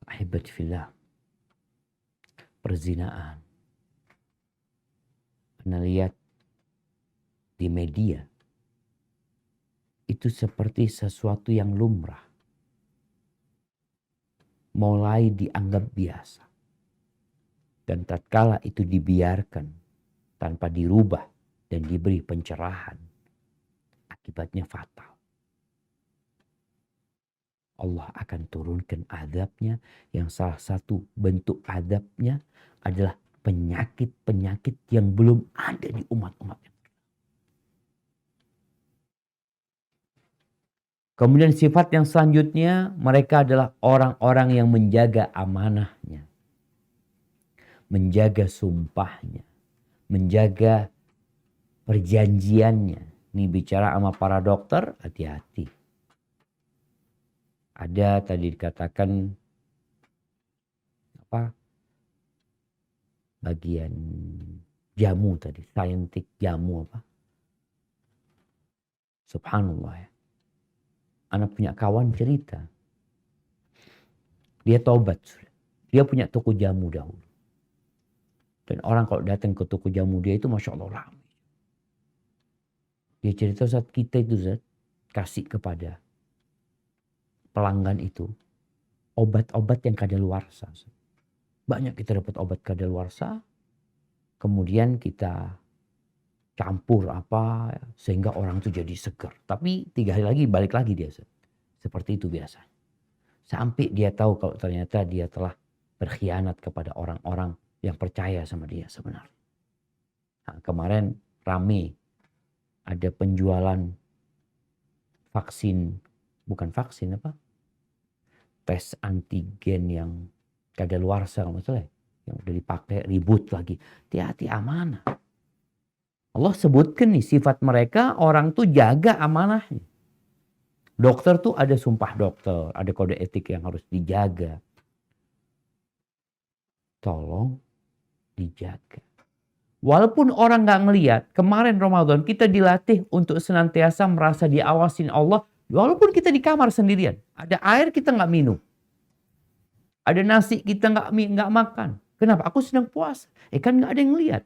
Ahibati fillah. Perzinaan. Anda lihat di media. Itu seperti sesuatu yang lumrah. mulai dianggap biasa. Dan tatkala itu dibiarkan tanpa dirubah dan diberi pencerahan, akibatnya fatal. Allah akan turunkan azabnya, yang salah satu bentuk azabnya adalah penyakit-penyakit yang belum ada di umat-umat. Kemudian sifat yang selanjutnya, mereka adalah orang-orang yang menjaga amanahnya, menjaga sumpahnya, menjaga perjanjiannya. Ini bicara sama para dokter, hati-hati. Ada tadi dikatakan bagian jamu tadi, saintik jamu apa? Subhanallah ya. Anak punya kawan cerita, dia taubat sudah. Dia punya toko jamu dahulu. Dan orang kalau datang ke toko jamu dia itu Masya Allah ramai. Dia cerita saat kita itu kasih kepada pelanggan itu obat-obat yang kadaluarsa. Banyak kita dapat obat kadaluarsa, kemudian kita campur apa sehingga orang itu jadi segar. Tapi 3 hari lagi balik lagi dia. Seperti itu biasa. Sampai dia tahu kalau ternyata dia telah berkhianat kepada orang-orang yang percaya sama dia sebenarnya. Nah, kemarin rame ada penjualan vaksin, bukan vaksin apa? Tes antigen yang kadaluarsa kalau nggak salah, yang udah dipakai ribut lagi. Hati-hati amanah. Allah sebutkan nih sifat mereka, orang tuh jaga amanahnya. Dokter tuh ada sumpah dokter, ada kode etik yang harus dijaga. Tolong dijaga. Walaupun orang nggak ngelihat, kemarin Ramadan kita dilatih untuk senantiasa merasa diawasin Allah. Walaupun kita di kamar sendirian, ada air kita nggak minum, ada nasi kita nggak makan. Kenapa? Aku sedang puasa. Kan nggak ada yang lihat.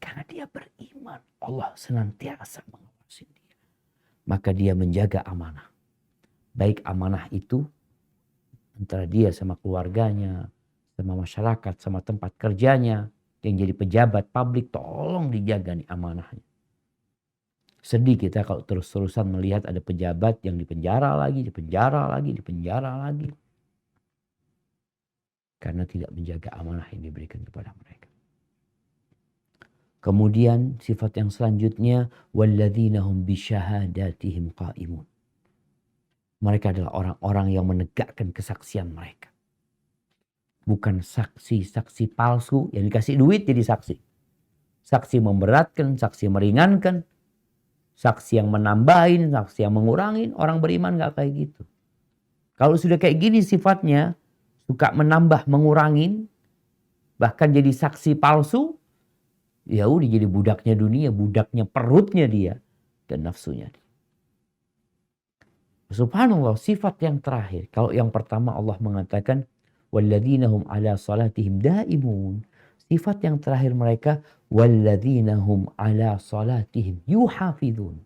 Karena dia beriman, Allah senantiasa mengawasi dia. Maka dia menjaga amanah. Baik amanah itu antara dia sama keluarganya, sama masyarakat, sama tempat kerjanya, yang jadi pejabat publik, tolong dijaga nih amanahnya. Sedih kita kalau terus-terusan melihat ada pejabat yang dipenjara lagi. Karena tidak menjaga amanah yang diberikan kepada mereka. Kemudian sifat yang selanjutnya, walladzina hum bisyahadatihim qaimun. Mereka adalah orang-orang yang menegakkan kesaksian mereka. Bukan saksi-saksi palsu yang dikasih duit jadi saksi. Saksi memberatkan, saksi meringankan, saksi yang menambahin, saksi yang mengurangin. Orang beriman gak kayak gitu. Kalau sudah kayak gini sifatnya, suka menambah, mengurangin, bahkan jadi saksi palsu, ya udah jadi budaknya dunia, budaknya perutnya dia dan nafsunya dia. Subhanallah, sifat yang terakhir. Kalau yang pertama Allah mengatakan walladzina hum ala salatihim daimun. Sifat yang terakhir mereka walladzina hum ala salatihim yuhafizun.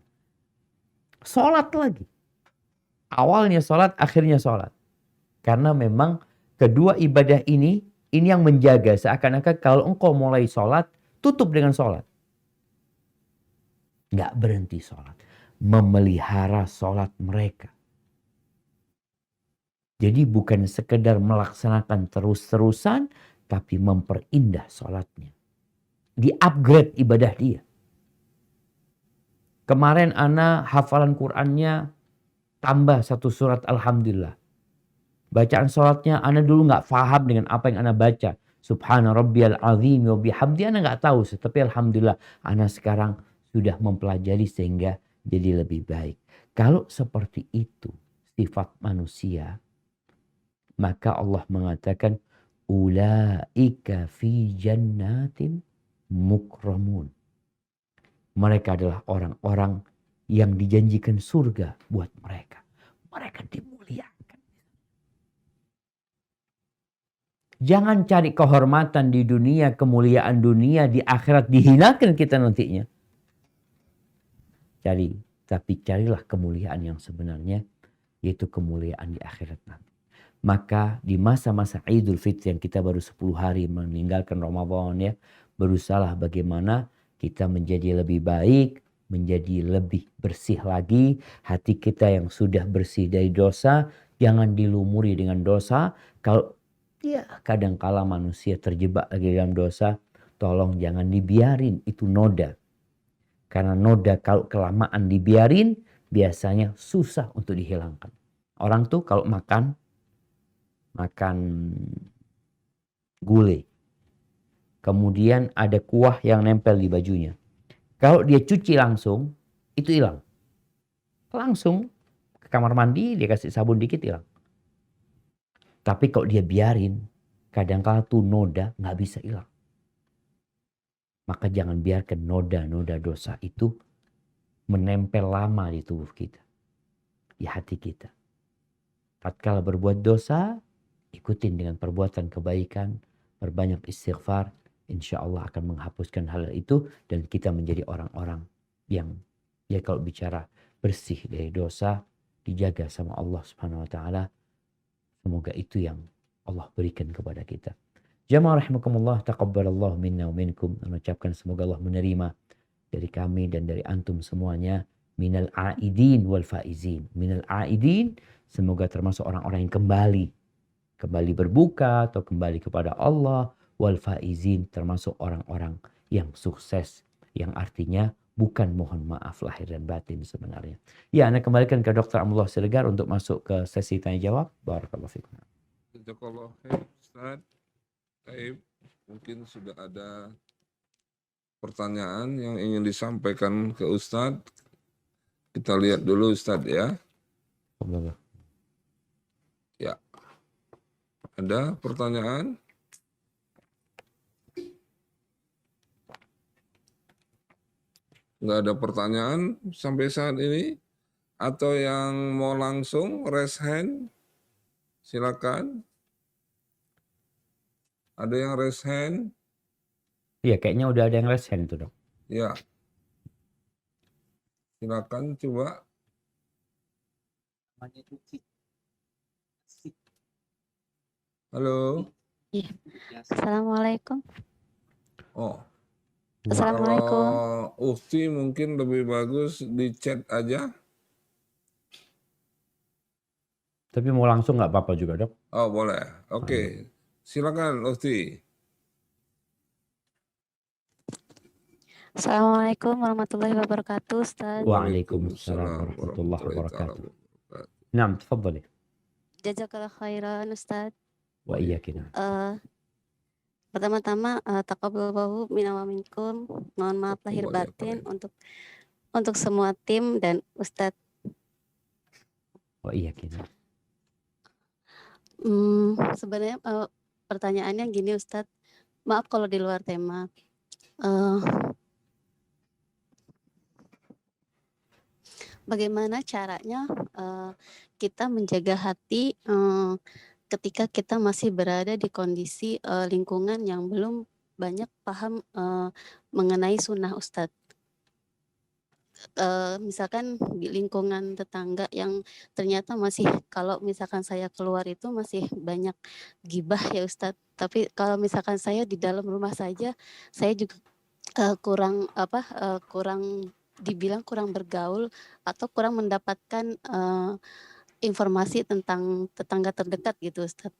Salat lagi. Awalnya salat, akhirnya salat. Karena memang kedua ibadah ini yang menjaga, seakan-akan kalau engkau mulai salat, tutup dengan salat. Nggak berhenti salat. Memelihara salat mereka. Jadi bukan sekedar melaksanakan terus-terusan, tapi memperindah salatnya. Di-upgrade ibadah dia. Kemarin ana hafalan Qur'annya tambah 1 surat Alhamdulillah. Bacaan salatnya ana dulu nggak paham dengan apa yang ana baca. Subhana rabbiyal azim wa bihamdi, ana nggak tahu. Tapi Alhamdulillah ana sekarang sudah mempelajari sehingga jadi lebih baik. Kalau seperti itu sifat manusia, maka Allah mengatakan ulaika fi jannatin mukramun. Mereka adalah orang-orang yang dijanjikan surga buat mereka. Mereka dimuliakan. Jangan cari kehormatan di dunia, kemuliaan dunia, di akhirat dihinakan kita nantinya. Tapi carilah kemuliaan yang sebenarnya yaitu kemuliaan di akhirat nanti. Maka di masa-masa Idul Fitri yang kita baru 10 hari meninggalkan Ramadan ya, berusaha bagaimana kita menjadi lebih baik, menjadi lebih bersih lagi. Hati kita yang sudah bersih dari dosa, jangan dilumuri dengan dosa. Kalau ya kadangkala manusia terjebak lagi dalam dosa, tolong jangan dibiarin itu noda. Karena noda kalau kelamaan dibiarin, biasanya susah untuk dihilangkan. Orang tuh kalau makan gulai, kemudian ada kuah yang nempel di bajunya. Kalau dia cuci langsung, itu hilang. Langsung ke kamar mandi, dia kasih sabun dikit, hilang. Tapi kalau dia biarin, kadang-kala tuh noda nggak bisa hilang. Maka jangan biarkan noda-noda dosa itu menempel lama di tubuh kita, di hati kita. Tatkala berbuat dosa, ikutin dengan perbuatan kebaikan, berbanyak istighfar, insya Allah akan menghapuskan hal itu dan kita menjadi orang-orang yang ya kalau bicara bersih dari dosa, dijaga sama Allah Subhanahu wa taala. Semoga itu yang Allah berikan kepada kita. Jamaah rahimakumullah, taqabbalallahu minna wa minkum. Mengucapkan semoga Allah menerima dari kami dan dari antum semuanya. Minal aidin wal faizin. Minal aidin, semoga termasuk orang-orang yang kembali berbuka atau kembali kepada Allah. Wal faizin, termasuk orang-orang yang sukses, yang artinya bukan mohon maaf lahir dan batin sebenarnya. Ya, Anda kembalikan ke Dr. Amrullah Siregar untuk masuk ke sesi tanya jawab. Barakallahu fikum. Jazakallah khair, Ustaz. Baik, mungkin sudah ada pertanyaan yang ingin disampaikan ke Ustadz. Kita lihat dulu Ustadz ya. Ya, ada pertanyaan? Nggak ada pertanyaan sampai saat ini? Atau yang mau langsung raise hand? Silakan. Ada yang raise hand? Iya, kayaknya udah ada yang raise hand itu, Dok. Ya. Silakan coba. Halo. Iya. Assalamualaikum. Oh. Assalamualaikum. Kalau Ufti mungkin lebih bagus di chat aja. Tapi mau langsung nggak apa-apa juga, Dok. Oh, boleh. Oke. Silakan Ufti. Assalamualaikum warahmatullahi wabarakatuh, Ustaz. Waalaikumsalam warahmatullahi wabarakatuh. Naam, tafadhali. Jazakallah khairan, Ustaz. Wa iyyakina. Pertama-tama taqabbalallahu minna wa minkum. Mohon maaf lahir batin untuk semua tim dan Ustaz. Wa iyyakina. Sebenarnya pertanyaannya gini, Ustaz. Maaf kalau di luar tema. Bagaimana caranya kita menjaga hati ketika kita masih berada di kondisi lingkungan yang belum banyak paham mengenai sunnah, Ustadz. Misalkan di lingkungan tetangga yang ternyata masih, kalau misalkan saya keluar itu masih banyak gibah ya Ustadz. Tapi kalau misalkan saya di dalam rumah saja, saya juga kurang dibilang kurang bergaul atau kurang mendapatkan informasi tentang tetangga terdekat gitu Ustaz.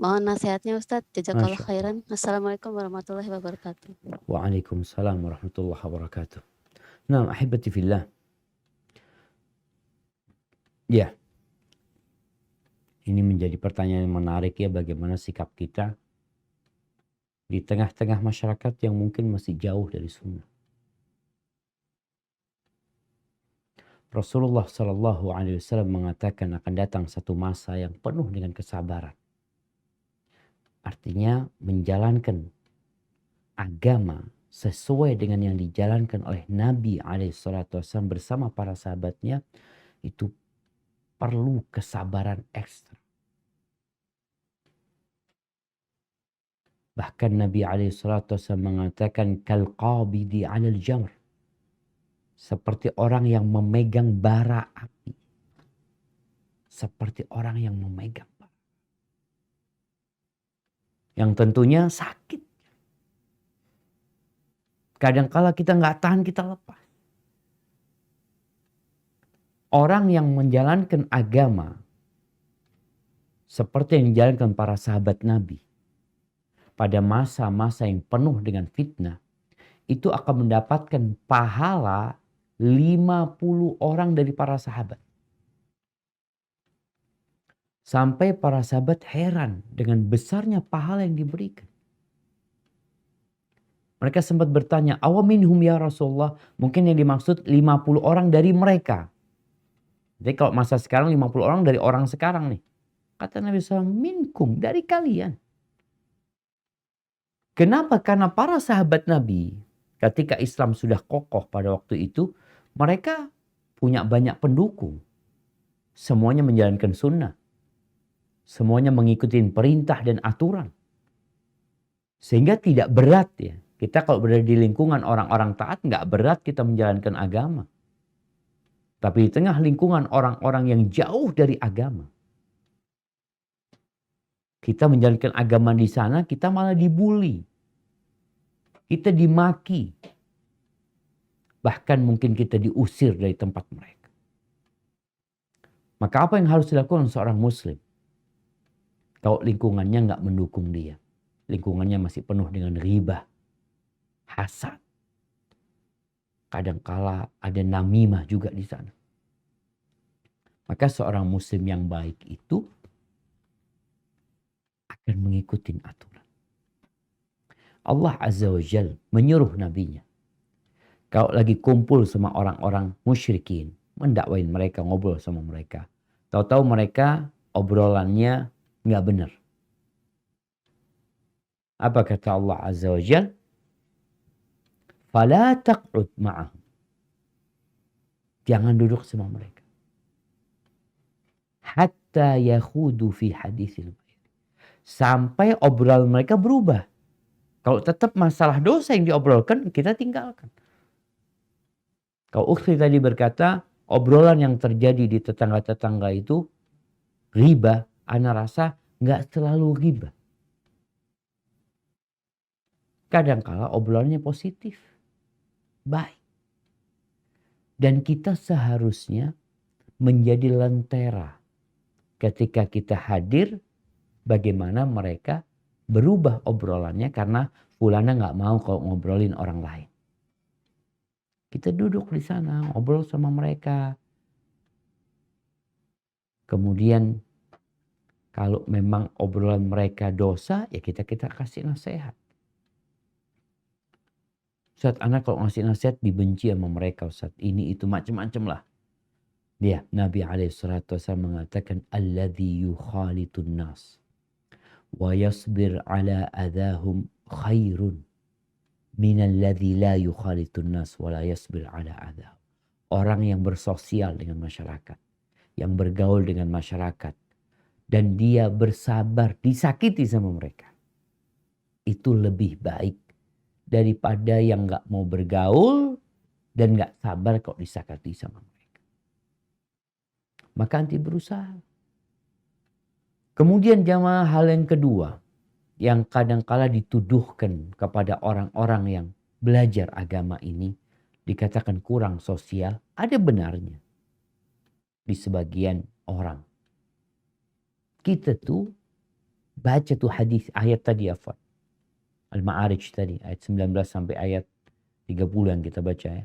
Mohon nasihatnya Ustaz. Jazakallah khairan. Assalamualaikum warahmatullahi wabarakatuh. Waalaikumsalam warahmatullahi wabarakatuh. Nah, ahibati fillah. Ya. Ini menjadi pertanyaan yang menarik ya, bagaimana sikap kita di tengah-tengah masyarakat yang mungkin masih jauh dari sunnah. Rasulullah Shallallahu Alaihi Wasallam mengatakan akan datang satu masa yang penuh dengan kesabaran. Artinya menjalankan agama sesuai dengan yang dijalankan oleh Nabi Alaihissalam bersama para sahabatnya itu perlu kesabaran ekstra. Bahkan Nabi Alaihissalam mengatakan kal qabidi 'alal jamr. Seperti orang yang memegang bara api. seperti orang yang memegang. Yang tentunya sakit. Kadangkala kita nggak tahan, kita lepas. Orang yang menjalankan agama seperti yang dijalankan para sahabat Nabi pada masa-masa yang penuh dengan fitnah, itu akan mendapatkan pahala 50 orang dari para sahabat. Sampai para sahabat heran dengan besarnya pahala yang diberikan. Mereka sempat bertanya, awaminhum ya Rasulullah, mungkin yang dimaksud 50 orang dari mereka. Jadi kalau masa sekarang 50 orang dari orang sekarang nih. Kata Nabi SAW, minkum, dari kalian. Kenapa? Karena para sahabat Nabi ketika Islam sudah kokoh pada waktu itu, mereka punya banyak pendukung. Semuanya menjalankan sunnah. Semuanya mengikuti perintah dan aturan. Sehingga tidak berat ya. Kita kalau berada di lingkungan orang-orang taat nggak berat kita menjalankan agama. Tapi di tengah lingkungan orang-orang yang jauh dari agama. Kita menjalankan agama di sana, kita malah dibully. Kita dimaki. Bahkan mungkin kita diusir dari tempat mereka. Maka apa yang harus dilakukan seorang muslim? Kalau lingkungannya nggak mendukung dia. Lingkungannya masih penuh dengan riba, hasad. Kadangkala ada namimah juga di sana. Maka seorang muslim yang baik itu akan mengikuti aturan. Allah Azza wa Jal menyuruh nabinya. Kalau lagi kumpul sama orang-orang musyrikin, mendakwain mereka, ngobrol sama mereka. Tahu-tahu mereka obrolannya nggak benar. Apa kata Allah Azza wa Jal? Fala taq'ud ma'ahum. Jangan duduk sama mereka. Hatta yakhudu fi haditsil ghair. Sampai obrolan mereka berubah. Kalau tetap masalah dosa yang diobrolkan, kita tinggalkan. Kalau ukhti tadi berkata, obrolan yang terjadi di tetangga-tetangga itu riba, ana rasa nggak selalu riba. Kadangkala obrolannya positif, baik. Dan kita seharusnya menjadi lentera ketika kita hadir, bagaimana mereka berubah obrolannya karena fulana nggak mau kalau ngobrolin orang lain. Kita duduk di sana, ngobrol sama mereka. Kemudian kalau memang obrolan mereka dosa, ya kita kasih nasihat. Ustaz, anak kalau ngasih nasihat dibenci sama mereka, Ustaz. Ini itu macam-macam lah. Dia, Nabi SAW mengatakan, alladhi yukhalitun nas wa yasbir ala adahum khairun minalladhi la yukhalitun nas wa la yasbir ala adahum. Orang yang bersosial dengan masyarakat, yang bergaul dengan masyarakat, dan dia bersabar disakiti sama mereka, itu lebih baik daripada yang nggak mau bergaul dan nggak sabar kok disakiti sama mereka. Maka anti berusaha. Kemudian jamaah, hal yang kedua yang kadangkala dituduhkan kepada orang-orang yang belajar agama ini, dikatakan kurang sosial, ada benarnya di sebagian orang. Kita tuh baca tuh hadis ayat tadi apa? Al-Ma'arij tadi ayat 19 sampai ayat 30 yang kita baca ya.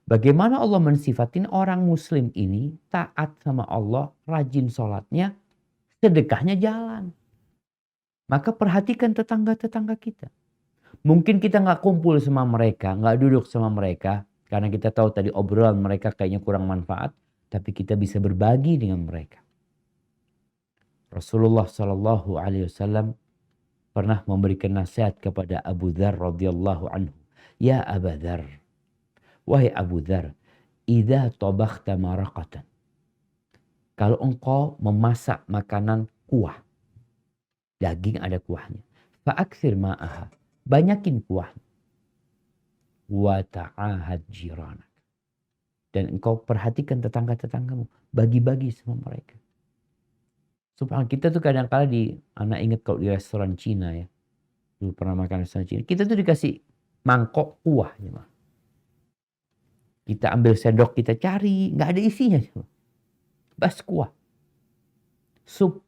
Bagaimana Allah mensifatin orang muslim ini taat sama Allah, rajin sholatnya, sedekahnya jalan. Maka perhatikan tetangga-tetangga kita. Mungkin kita nggak kumpul sama mereka, nggak duduk sama mereka, karena kita tahu tadi obrolan mereka kayaknya kurang manfaat, tapi kita bisa berbagi dengan mereka. Rasulullah SAW pernah memberikan nasihat kepada Abu Dzar radhiyallahu anhu. Ya Abu Dzar, wahai Abu Dzar, idza tabakhta maraqatan. Kalau engkau memasak makanan kuah, daging ada kuahnya, fa'aktsir ma'aha, banyakin kuahnya. Wa ta'ahad jiranak. Dan engkau perhatikan tetangga-tetanggamu, bagi-bagi sama mereka. Subhanallah, kita tuh kadang-kala anak ingat kalau di restoran Cina ya. Dulu pernah makan restoran Cina. Kita tuh dikasih mangkok kuah. Ya, kita ambil sendok, kita cari. Nggak ada isinya. Bas kuah. Sup.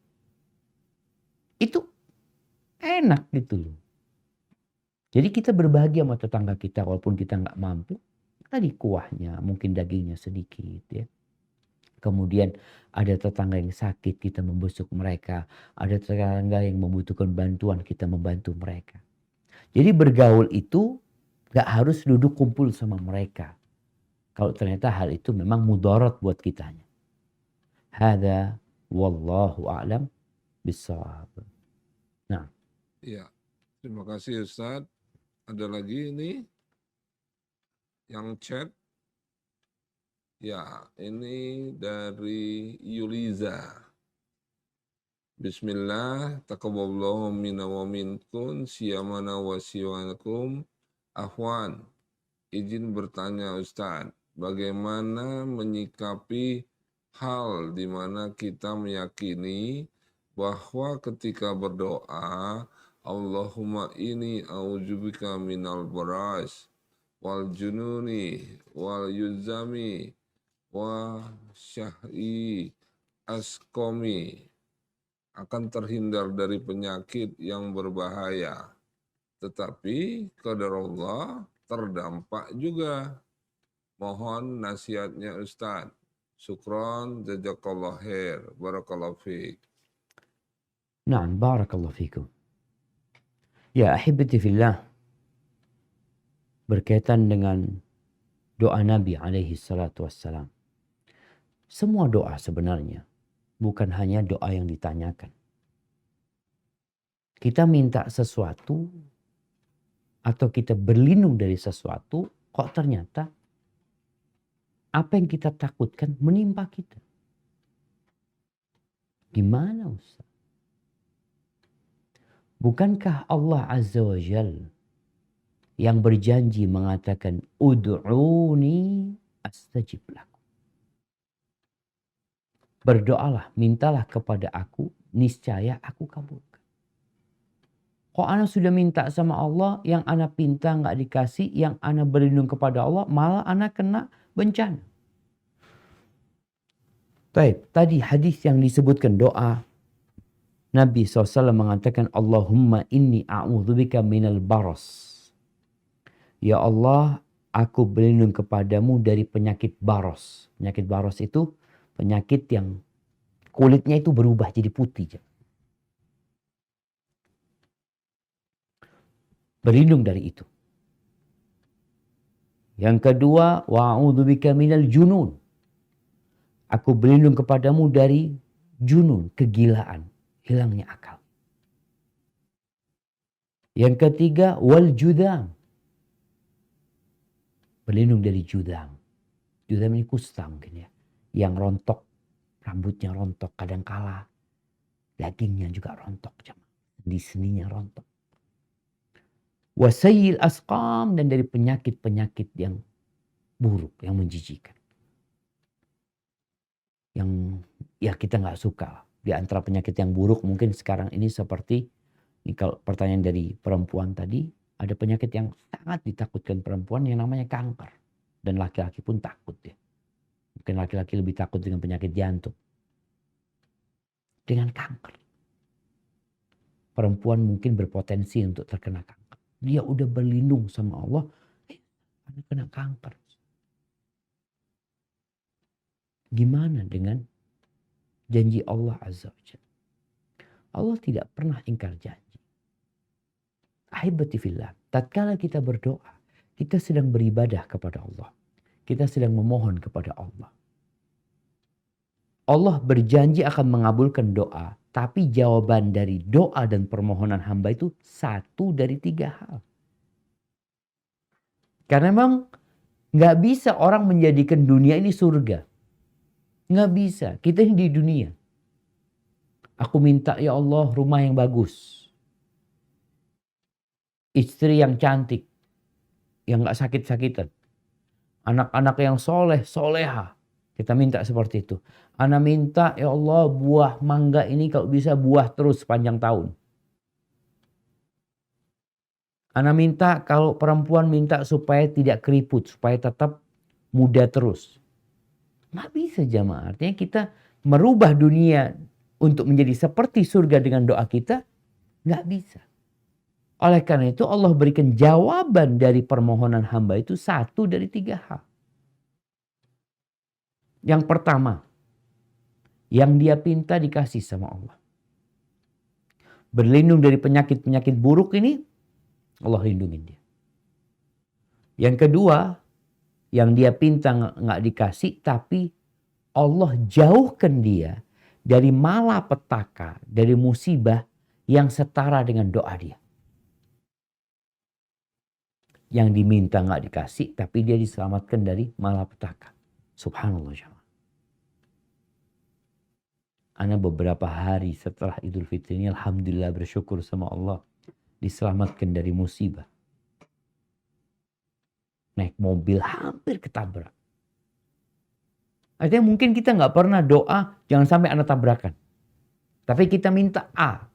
Itu enak gitu loh. Jadi kita berbahagia sama tetangga kita walaupun kita nggak mampu. Tadi kuahnya, mungkin dagingnya sedikit ya. Kemudian ada tetangga yang sakit, kita membesuk mereka. Ada tetangga yang membutuhkan bantuan, kita membantu mereka. Jadi bergaul itu gak harus duduk kumpul sama mereka. Kalau ternyata hal itu memang mudarat buat kitanya. Hada wallahu a'lam bissawab. Nah, Ya, terima kasih Ustadz. Ada lagi ini yang chat. Ya, ini dari Yuliza. Bismillah, taqabbalallahu minna wa minkum, siyamana wa siwanakum. Afwan, izin bertanya Ustadz, bagaimana menyikapi hal di mana kita meyakini bahwa ketika berdoa, Allahumma inni a'udzubika minal baras wal jununi wal yuzami wa syah'i askomi, akan terhindar dari penyakit yang berbahaya. Tetapi qadar Allah terdampak juga. Mohon nasihatnya Ustadz. Syukran, jazakallah khair, barakallahu fiik. na'am, barakallahu fikum. Ya ahibati fillah, berkaitan dengan doa Nabi alaihi salatu wassalam. Semua doa sebenarnya bukan hanya doa yang ditanyakan. Kita minta sesuatu atau kita berlindung dari sesuatu, kok ternyata apa yang kita takutkan menimpa kita. Gimana Ustaz? Bukankah Allah Azza wa Jal yang berjanji mengatakan ud'uni astajib lakum. Berdoalah, mintalah kepada aku, niscaya aku kabulkan. Kok ana sudah minta sama Allah, yang ana pinta nggak dikasih, yang ana berlindung kepada Allah, malah ana kena bencana. Baik, tadi hadis yang disebutkan doa Nabi SAW mengatakan Allahumma inni a'udzubika minal baras. Ya Allah, aku berlindung kepadamu dari penyakit baros. Penyakit baros itu penyakit yang kulitnya itu berubah jadi putih. Berlindung dari itu. Yang kedua, wa'udzubika minal junun. Aku berlindung kepadamu dari junun, kegilaan, hilangnya akal. Yang ketiga, wal judam. Berlindung dari judam. Judam ini kusta mungkin ya. Yang rontok, rambutnya rontok, kadangkala dagingnya juga rontok. Di seninya rontok. Wasayil asqam, dan dari penyakit-penyakit yang buruk, yang menjijikan. Yang ya kita nggak suka. Di antara penyakit yang buruk mungkin sekarang ini seperti, ini kalau pertanyaan dari perempuan tadi, ada penyakit yang sangat ditakutkan perempuan yang namanya kanker. Dan laki-laki pun takut ya. Mungkin laki-laki lebih takut dengan penyakit jantung. Dengan kanker. Perempuan mungkin berpotensi untuk terkena kanker. Dia udah berlindung sama Allah, anak kena kanker. Gimana dengan janji Allah Azza wa Jalla? Allah tidak pernah ingkar janji. Ahibati fillah, tatkala kita berdoa, kita sedang beribadah kepada Allah. Kita sedang memohon kepada Allah. Allah berjanji akan mengabulkan doa, tapi jawaban dari doa dan permohonan hamba itu satu dari 3 hal. Karena memang nggak bisa orang menjadikan dunia ini surga. Nggak bisa. Kita ini di dunia. Aku minta ya Allah rumah yang bagus. Istri yang cantik. Yang nggak sakit-sakitan. Anak-anak yang soleh, soleha. Kita minta seperti itu. Ana minta ya Allah buah mangga ini kalau bisa buah terus sepanjang tahun. Ana minta kalau perempuan minta supaya tidak keriput, supaya tetap muda terus. Nggak bisa jamaah. Artinya kita merubah dunia untuk menjadi seperti surga dengan doa kita, nggak bisa. Oleh karena itu Allah berikan jawaban dari permohonan hamba itu 1 dari 3 hal. Yang pertama, yang dia pinta dikasih sama Allah. Berlindung dari penyakit-penyakit buruk ini, Allah lindungi dia. Yang kedua, yang dia pinta nggak dikasih, tapi Allah jauhkan dia dari malapetaka, dari musibah yang setara dengan doa dia. Yang diminta nggak dikasih, tapi dia diselamatkan dari malapetaka. Subhanallah jamaah. Ana beberapa hari setelah Idul Fitri ini alhamdulillah bersyukur sama Allah diselamatkan dari musibah. Naik mobil hampir ketabrak. Artinya mungkin kita nggak pernah doa jangan sampai ana tabrakan. Tapi kita minta A.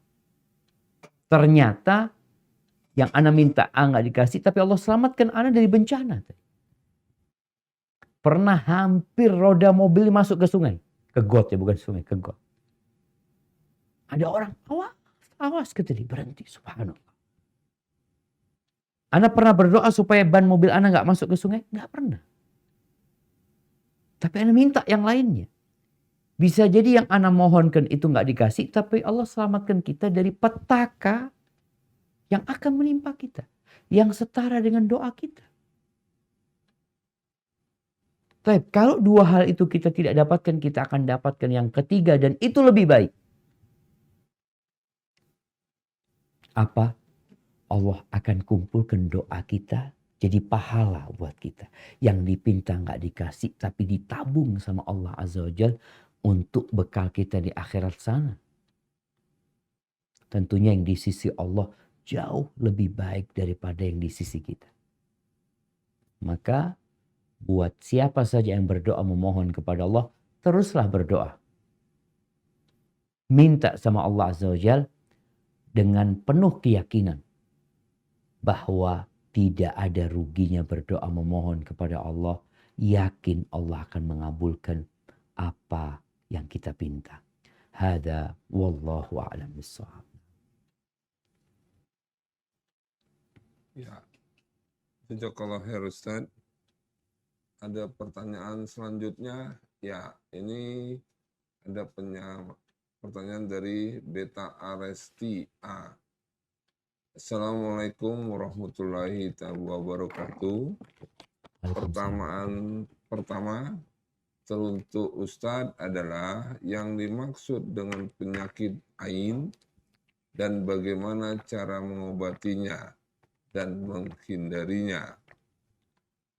Ternyata yang ana minta A nggak dikasih, tapi Allah selamatkan ana dari bencana. Pernah hampir roda mobil masuk ke sungai. Ke got ya, bukan sungai, ke got. Ada orang, awas kata dia, berhenti, subhanallah. Ana pernah berdoa supaya ban mobil ana nggak masuk ke sungai? Nggak pernah. Tapi ana minta yang lainnya. Bisa jadi yang ana mohonkan itu nggak dikasih, tapi Allah selamatkan kita dari petaka yang akan menimpa kita. Yang setara dengan doa kita. Tapi kalau 2 hal itu kita tidak dapatkan, kita akan dapatkan yang ketiga dan itu lebih baik. Apa? Allah akan kumpulkan doa kita jadi pahala buat kita. Yang dipinta nggak dikasih tapi ditabung sama Allah Azza wa Jalla untuk bekal kita di akhirat sana. Tentunya yang di sisi Allah jauh lebih baik daripada yang di sisi kita. Maka buat siapa saja yang berdoa memohon kepada Allah, teruslah berdoa. Minta sama Allah Azza wa Jalla dengan penuh keyakinan bahwa tidak ada ruginya berdoa memohon kepada Allah. Yakin Allah akan mengabulkan apa yang kita pinta. Hada wallahu a'lam bissawab. Ya, jazakallah khair Ustaz. Ada pertanyaan selanjutnya. Ya, ini ada pertanyaan dari Beta Aresti A. Assalamualaikum warahmatullahi wabarakatuh. Pertama teruntuk Ustadz adalah yang dimaksud dengan penyakit ain dan bagaimana cara mengobatinya dan menghindarinya.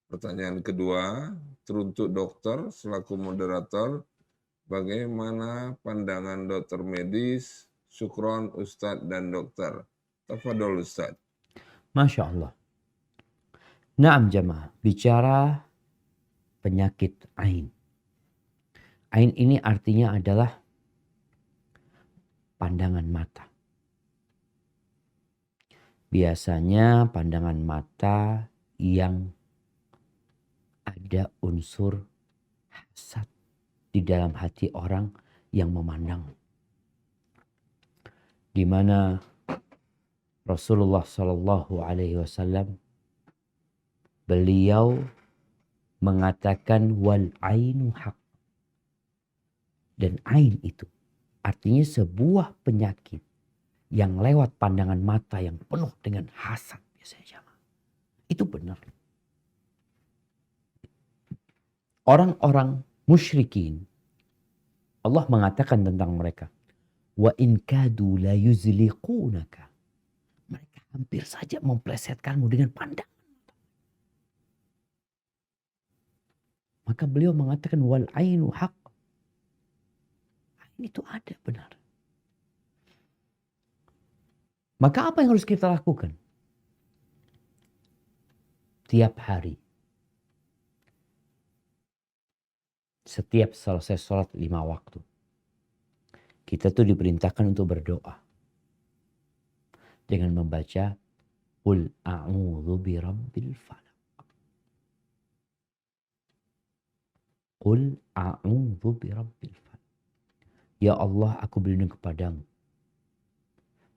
Pertanyaan kedua, teruntuk dokter selaku moderator, bagaimana pandangan dokter medis, syukron Ustadz dan dokter. Tafadhol Ustadz. Masya Allah. Naam jamaah, bicara penyakit ain. Ain ini artinya adalah pandangan mata. Biasanya pandangan mata yang ada unsur hasad di dalam hati orang yang memandang. Di mana Rasulullah Shallallahu Alaihi Wasallam beliau mengatakan wal ainu haq, dan ain itu artinya sebuah penyakit yang lewat pandangan mata yang penuh dengan hasad biasanya. Itu benar. Orang-orang musyrikin Allah mengatakan tentang mereka, wa in kadu la yuzliqunaka. Mereka hampir saja memplesetkanmu dengan pandangan. Maka beliau mengatakan wal ainu haq. Ain itu ada benar. Maka apa yang harus kita lakukan? Tiap hari. setiap selesai sholat 5 waktu. Kita tuh diperintahkan untuk berdoa. Dengan membaca Qul a'udzu birabbil falaq. Qul a'udzu birabbil falaq. Ya Allah, aku berlindung kepadamu.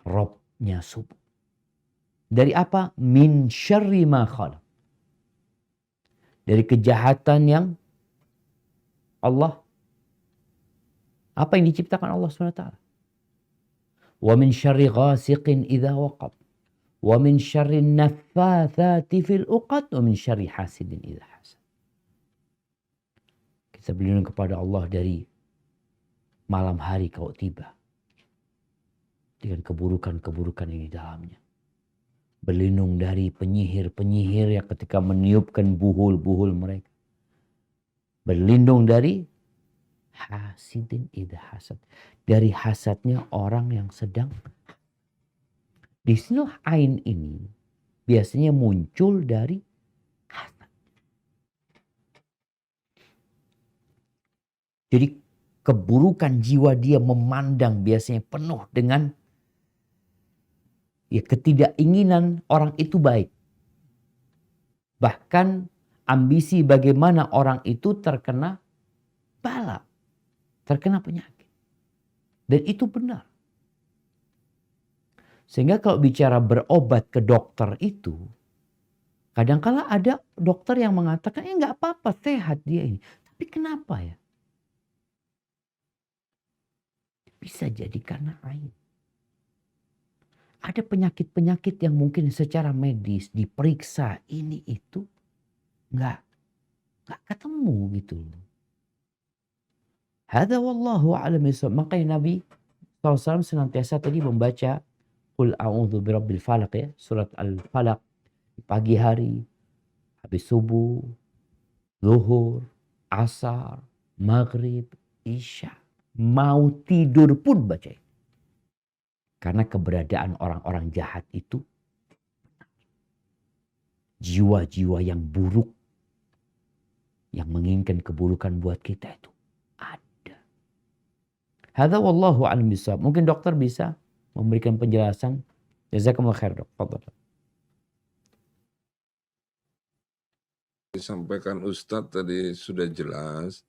Rabbnya subuh. Dari apa? Min syarri ma khalaq. Dari kejahatan yang Allah, apa yang diciptakan Allah SWT. Wa min syarri ghasiqin idza waqab. Wa min syarri naffathati fil uqad. Wa min syarri hasidin idza hasad. Kita berlindung kepada Allah dari malam hari kalau tiba. Dengan keburukan-keburukan yang di dalamnya. Berlindung dari penyihir-penyihir yang ketika meniupkan buhul-buhul mereka. Berlindung dari hasidin idza hasad. Dari hasadnya orang yang sedang. Di sini ain ini biasanya muncul dari hasad. Jadi keburukan jiwa dia memandang biasanya penuh dengan ketidakinginan orang itu baik. Bahkan ambisi bagaimana orang itu terkena bala, terkena penyakit. Dan itu benar. Sehingga kalau bicara berobat ke dokter itu, kadangkala ada dokter yang mengatakan, nggak apa-apa, sehat dia ini. Tapi kenapa ya? Bisa jadi karena ain. Ada penyakit-penyakit yang mungkin secara medis diperiksa ini itu nggak ketemu gitu. Hadza wallahu a'lam bishawab. Makanya Nabi SAW senantiasa tadi membaca Qul a'udzu birabbil falaq, ya, surat Al-Falaq di pagi hari, habis subuh, zuhur, asar, maghrib, isya. Mau tidur pun baca. Karena keberadaan orang-orang jahat itu, jiwa-jiwa yang buruk, yang menginginkan keburukan buat kita itu ada. Hadza wallahu a'lam bishawab. Mungkin dokter bisa memberikan penjelasan. Jazakumullah khair, Dok. Fadhal. Disampaikan Ustadz tadi sudah jelas,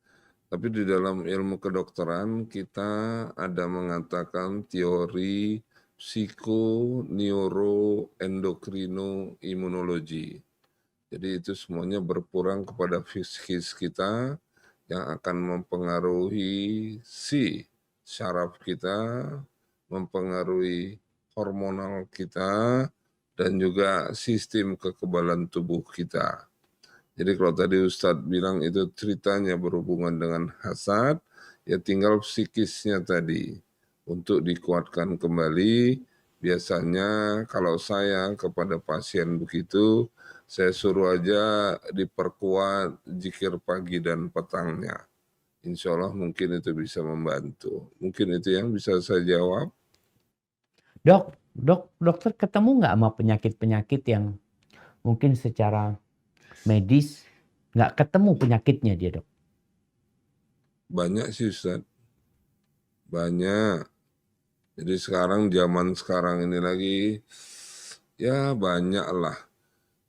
tapi di dalam ilmu kedokteran kita ada mengatakan teori psiko-neuro-endokrino-imunologi. Jadi itu semuanya berpulang kepada psikis kita yang akan mempengaruhi syaraf kita, mempengaruhi hormonal kita, dan juga sistem kekebalan tubuh kita. Jadi kalau tadi Ustadz bilang itu ceritanya berhubungan dengan hasad, ya tinggal psikisnya tadi. Untuk dikuatkan kembali, biasanya kalau saya kepada pasien begitu, saya suruh aja diperkuat zikir pagi dan petangnya. Insya Allah mungkin itu bisa membantu. Mungkin itu yang bisa saya jawab. Dokter ketemu nggak sama penyakit-penyakit yang mungkin secara medis nggak ketemu penyakitnya dia, Dok? Banyak sih, Ustaz. Banyak. Jadi zaman sekarang ini lagi, ya banyak lah.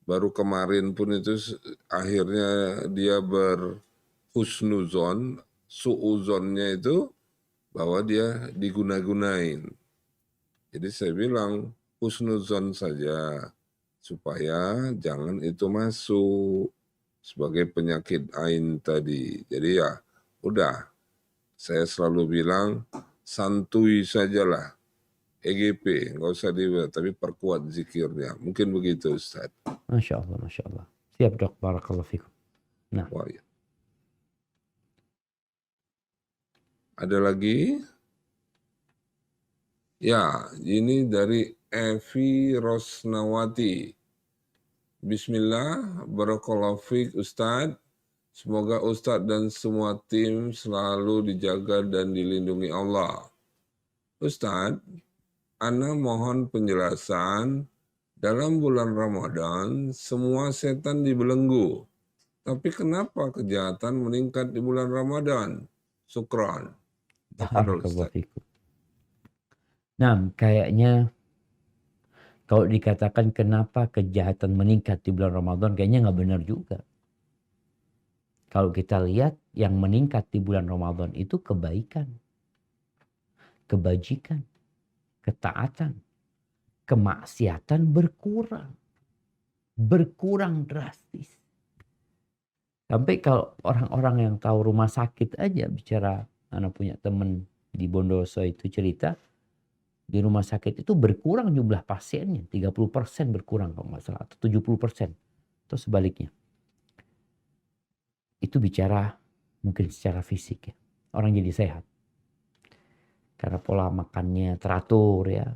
Baru kemarin pun itu akhirnya dia berhusnuzon, suuzonnya itu bahwa dia diguna-gunain. Jadi saya bilang husnuzon saja, supaya jangan itu masuk sebagai penyakit ain tadi. Jadi ya udah, saya selalu bilang santuy sajalah, EGP, nggak usah tapi perkuat zikirnya. Mungkin begitu, Ustaz. Masya Allah, Masya Allah. Siap, Dok. Barakallahu fikum. Nah. Wah, ya. Ada lagi? Ya, ini dari Evi Rosnawati. Bismillah, barakallahu fiik Ustadz. Semoga Ustadz dan semua tim selalu dijaga dan dilindungi Allah. Ustadz, ana mohon penjelasan, dalam bulan Ramadan semua setan dibelenggu. Tapi kenapa kejahatan meningkat di bulan Ramadan? Syukran. Tafadhol Barakallahu Ustaz. fikum. Nah, kayaknya kalau dikatakan kenapa kejahatan meningkat di bulan Ramadan, kayaknya nggak benar juga. Kalau kita lihat yang meningkat di bulan Ramadan itu kebaikan, kebajikan, ketaatan, kemaksiatan berkurang drastis. Sampai kalau orang-orang yang tahu rumah sakit aja bicara, anak punya temen di Bondoso itu cerita, di rumah sakit itu berkurang jumlah pasiennya, 30% berkurang kalau nggak salah, atau 70%, atau sebaliknya. Itu bicara mungkin secara fisik ya, orang jadi sehat. Karena pola makannya teratur ya,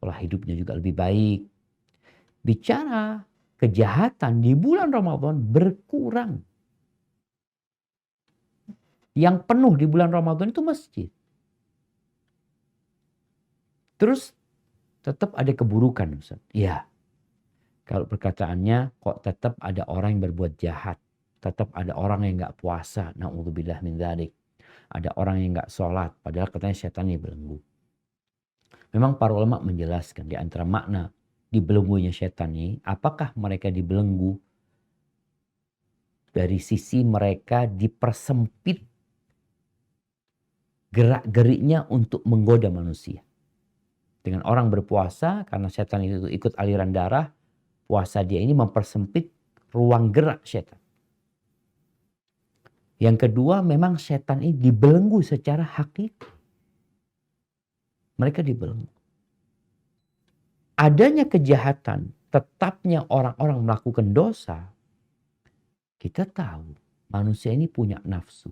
pola hidupnya juga lebih baik. Bicara kejahatan di bulan Ramadan berkurang. Yang penuh di bulan Ramadan itu masjid. Terus tetap ada keburukan, Ustaz. Ya, kalau perkataannya kok tetap ada orang yang berbuat jahat. Tetap ada orang yang nggak puasa. Na'udzubillah min dzalik. Ada orang yang nggak sholat. Padahal katanya setan yang belenggu. Memang para ulama menjelaskan di antara makna dibelenggunya setan ini. Apakah mereka dibelenggu dari sisi mereka dipersempit gerak-geriknya untuk menggoda manusia. Dengan orang berpuasa, karena setan itu ikut aliran darah, puasa dia ini mempersempit ruang gerak setan. Yang kedua, memang setan ini dibelenggu secara hakiki. Mereka dibelenggu. Adanya kejahatan, tetapnya orang-orang melakukan dosa, kita tahu manusia ini punya nafsu.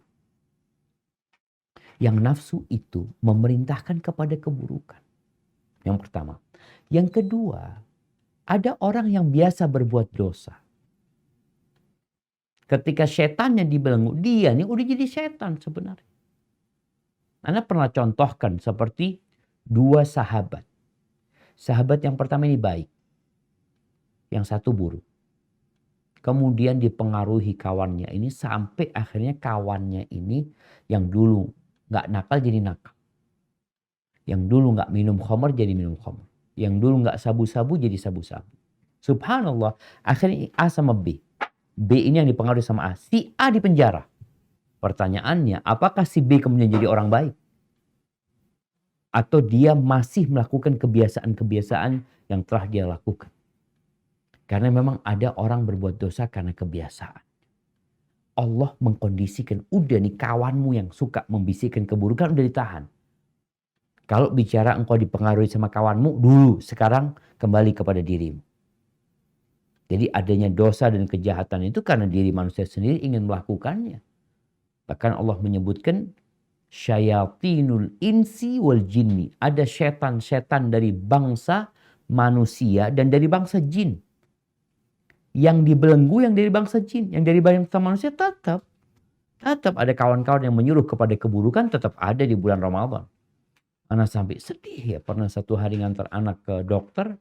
Yang nafsu itu memerintahkan kepada keburukan. Yang pertama. Yang kedua, ada orang yang biasa berbuat dosa. Ketika setannya dibelenggu, dia nih udah jadi setan sebenarnya. Anda pernah contohkan seperti dua sahabat. Sahabat yang pertama ini baik. Yang satu buruk. Kemudian dipengaruhi kawannya ini sampai akhirnya kawannya ini yang dulu nggak nakal jadi nakal. Yang dulu nggak minum khamr jadi minum khamr. Yang dulu nggak sabu-sabu jadi sabu-sabu. Subhanallah, akhirnya A sama B. B ini yang dipengaruhi sama A. Si A di penjara. Pertanyaannya, apakah si B kemudian jadi orang baik? Atau dia masih melakukan kebiasaan-kebiasaan yang telah dia lakukan? Karena memang ada orang berbuat dosa karena kebiasaan. Allah mengkondisikan, udah nih kawanmu yang suka membisikkan keburukan udah ditahan. Kalau bicara engkau dipengaruhi sama kawanmu dulu, sekarang kembali kepada dirimu. Jadi adanya dosa dan kejahatan itu karena diri manusia sendiri ingin melakukannya. Bahkan Allah menyebutkan syayatinul insi wal jinni. Ada setan-setan dari bangsa manusia dan dari bangsa jin. Yang dibelenggu yang dari bangsa jin. Yang dari bangsa manusia tetap ada kawan-kawan yang menyuruh kepada keburukan, tetap ada di bulan Ramadan. Anak sampai sedih ya. Pernah satu hari ngantar anak ke dokter.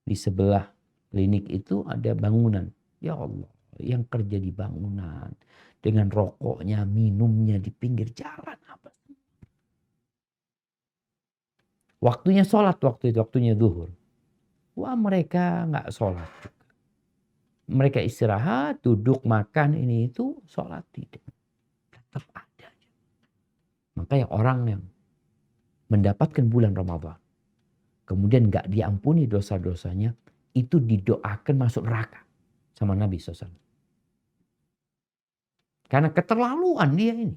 Di sebelah klinik itu ada bangunan. Ya Allah, yang kerja di bangunan. Dengan rokoknya, minumnya di pinggir jalan. Apa? Waktunya sholat waktu itu, waktunya zuhur. Wah, mereka nggak sholat juga. Mereka istirahat, duduk, makan, ini itu, sholat tidak. Tetap ada. Makanya orang yang mendapatkan bulan Ramadan, kemudian nggak diampuni dosa-dosanya, itu didoakan masuk neraka sama Nabi SAW. Karena keterlaluan dia ini.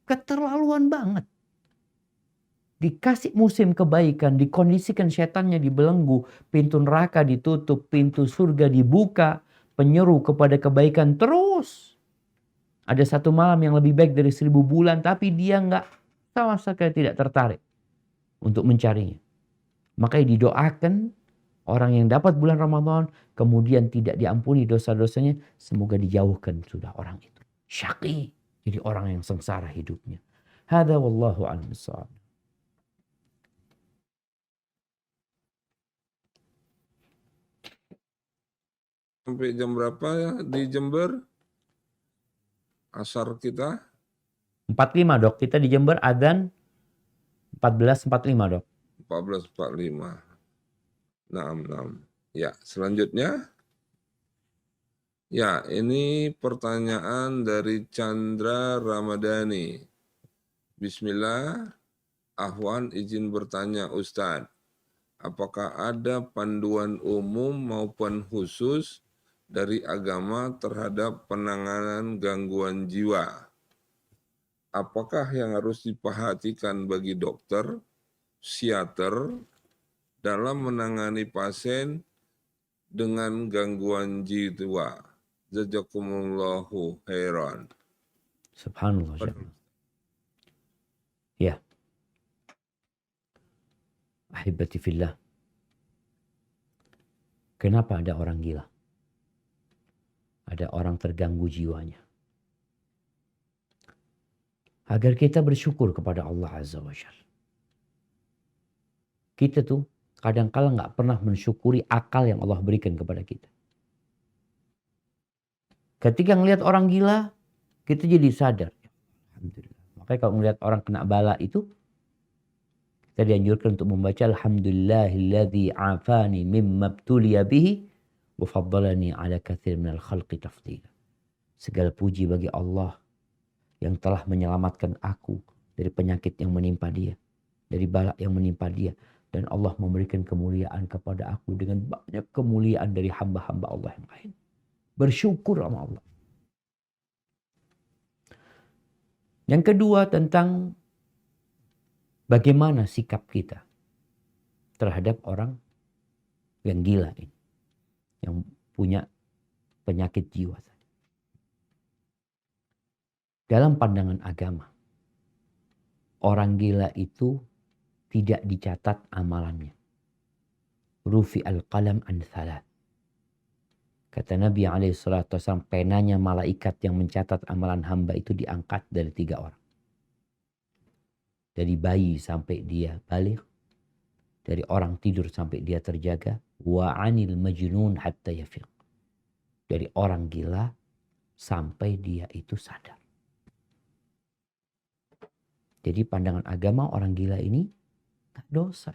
Keterlaluan banget. Dikasih musim kebaikan, dikondisikan setannya dibelenggu, pintu neraka ditutup, pintu surga dibuka, penyeru kepada kebaikan terus. Ada satu malam yang lebih baik dari 1000 bulan, tapi dia nggak sama sekali tidak tertarik untuk mencarinya. Makanya didoakan orang yang dapat bulan Ramadan, kemudian tidak diampuni dosa-dosanya, semoga dijauhkan sudah orang itu. Syaqi, jadi orang yang sengsara hidupnya. Hadza wallahu a'lam bishawab. Sampai jam berapa ya di Jember? asar kita 45 dok, kita di Jember adzan 14.45 dok. 14.45. Nah. Ya, selanjutnya. Ya, ini pertanyaan dari Chandra Ramadhani. Bismillah, Ahwan izin bertanya Ustadz. Apakah ada panduan umum maupun khusus dari agama terhadap penanganan gangguan jiwa? Apakah yang harus diperhatikan bagi dokter, psikiater dalam menangani pasien dengan gangguan jiwa? Jazakumullahu khairan. Subhanallah. Ya. Ahibati fillah. Kenapa ada orang gila? Ada orang terganggu jiwanya. Agar kita bersyukur kepada Allah Azza wa Jalla. Kita tuh kadang-kala nggak pernah mensyukuri akal yang Allah berikan kepada kita. Ketika ngelihat orang gila, kita jadi sadar. Alhamdulillah. Makanya kalau ngelihat orang kena bala itu, kita dianjurkan untuk membaca Alhamdulillahilladzi afani mimma btuliya bihi wa faddalani ala katsir minal khalqi tafdila. Segala puji bagi Allah yang telah menyelamatkan aku dari penyakit yang menimpa dia, dari bala yang menimpa dia, dan Allah memberikan kemuliaan kepada aku dengan banyak kemuliaan dari hamba-hamba Allah yang lain. Bersyukur sama Allah. Yang kedua tentang bagaimana sikap kita terhadap orang yang gila ini, yang punya penyakit jiwa. Dalam pandangan agama, orang gila itu tidak dicatat amalannya. Rufi al-qalam an thalat. Kata Nabi SAW, penanya malaikat yang mencatat amalan hamba itu diangkat dari 3 orang. Dari bayi sampai dia balik. Dari orang tidur sampai dia terjaga. Wa anil majnun hatta yafiq. Dari orang gila sampai dia itu sadar. Jadi pandangan agama orang gila ini gak dosa.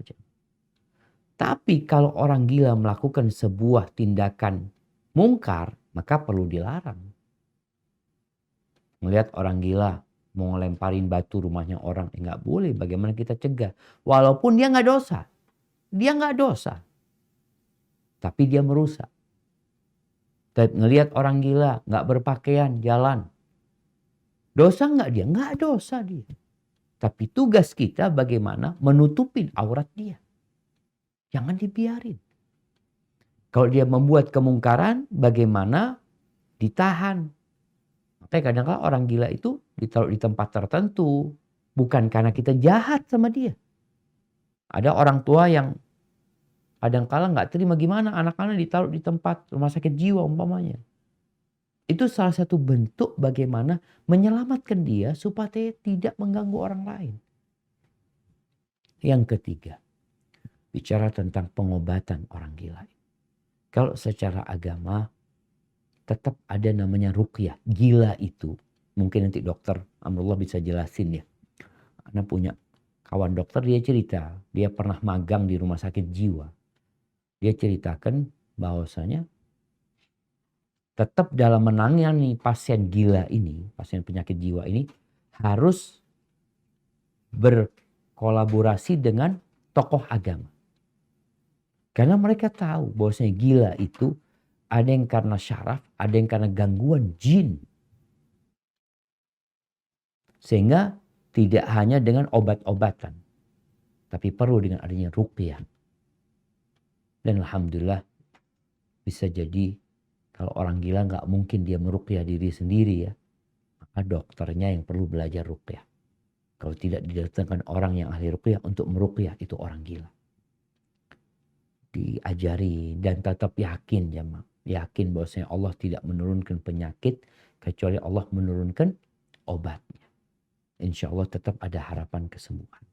Tapi kalau orang gila melakukan sebuah tindakan mungkar, maka perlu dilarang. Melihat orang gila mau ngelemparin batu rumahnya orang, nggak boleh. Bagaimana kita cegah? Walaupun dia nggak dosa, tapi dia merusak. Dan ngelihat orang gila nggak berpakaian jalan, dosa nggak dia? Nggak dosa dia. Tapi tugas kita bagaimana menutupin aurat dia. Jangan dibiarin. Kalau dia membuat kemungkaran, bagaimana ditahan. Makanya kadang-kadang orang gila itu ditaruh di tempat tertentu. Bukan karena kita jahat sama dia. Ada orang tua yang kadang-kadang nggak terima gimana anak-anak ditaruh di tempat rumah sakit jiwa umpamanya. Itu salah satu bentuk bagaimana menyelamatkan dia supaya tidak mengganggu orang lain. Yang ketiga, bicara tentang pengobatan orang gila. Kalau secara agama tetap ada namanya ruqyah. Gila itu, mungkin nanti dokter Amrullah bisa jelasin ya. Karena punya kawan dokter, dia cerita, dia pernah magang di rumah sakit jiwa. Dia ceritakan bahwasanya tetap dalam menangani pasien gila ini, pasien penyakit jiwa ini harus berkolaborasi dengan tokoh agama. Karena mereka tahu bahwasanya gila itu ada yang karena syaraf, ada yang karena gangguan jin. Sehingga tidak hanya dengan obat-obatan, tapi perlu dengan adanya ruqyah. Dan alhamdulillah bisa jadi kalau orang gila nggak mungkin dia meruqyah diri sendiri ya. Maka dokternya yang perlu belajar ruqyah. Kalau tidak didatangkan orang yang ahli ruqyah untuk meruqyah, itu orang gila. Diajari dan tetap yakin jemaah. Yakin bahwasanya Allah tidak menurunkan penyakit kecuali Allah menurunkan obatnya. Insya Allah tetap ada harapan kesembuhan.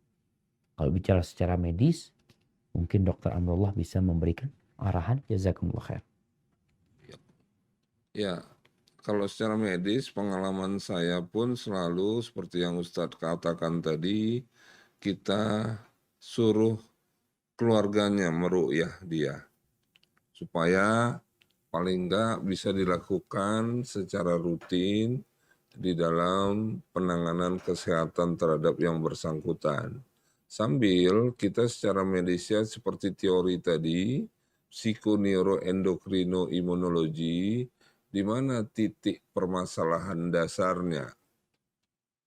Kalau bicara secara medis, mungkin Dr. Amrullah bisa memberikan arahan. Jazakumullah khair. Ya, Kalau secara medis pengalaman saya pun selalu seperti yang Ustadz katakan tadi, kita suruh keluarganya meruqyah dia supaya paling enggak bisa dilakukan secara rutin di dalam penanganan kesehatan terhadap yang bersangkutan. Sambil kita secara medisnya seperti teori tadi, psikoneuroendokrinoimunologi, di mana titik permasalahan dasarnya.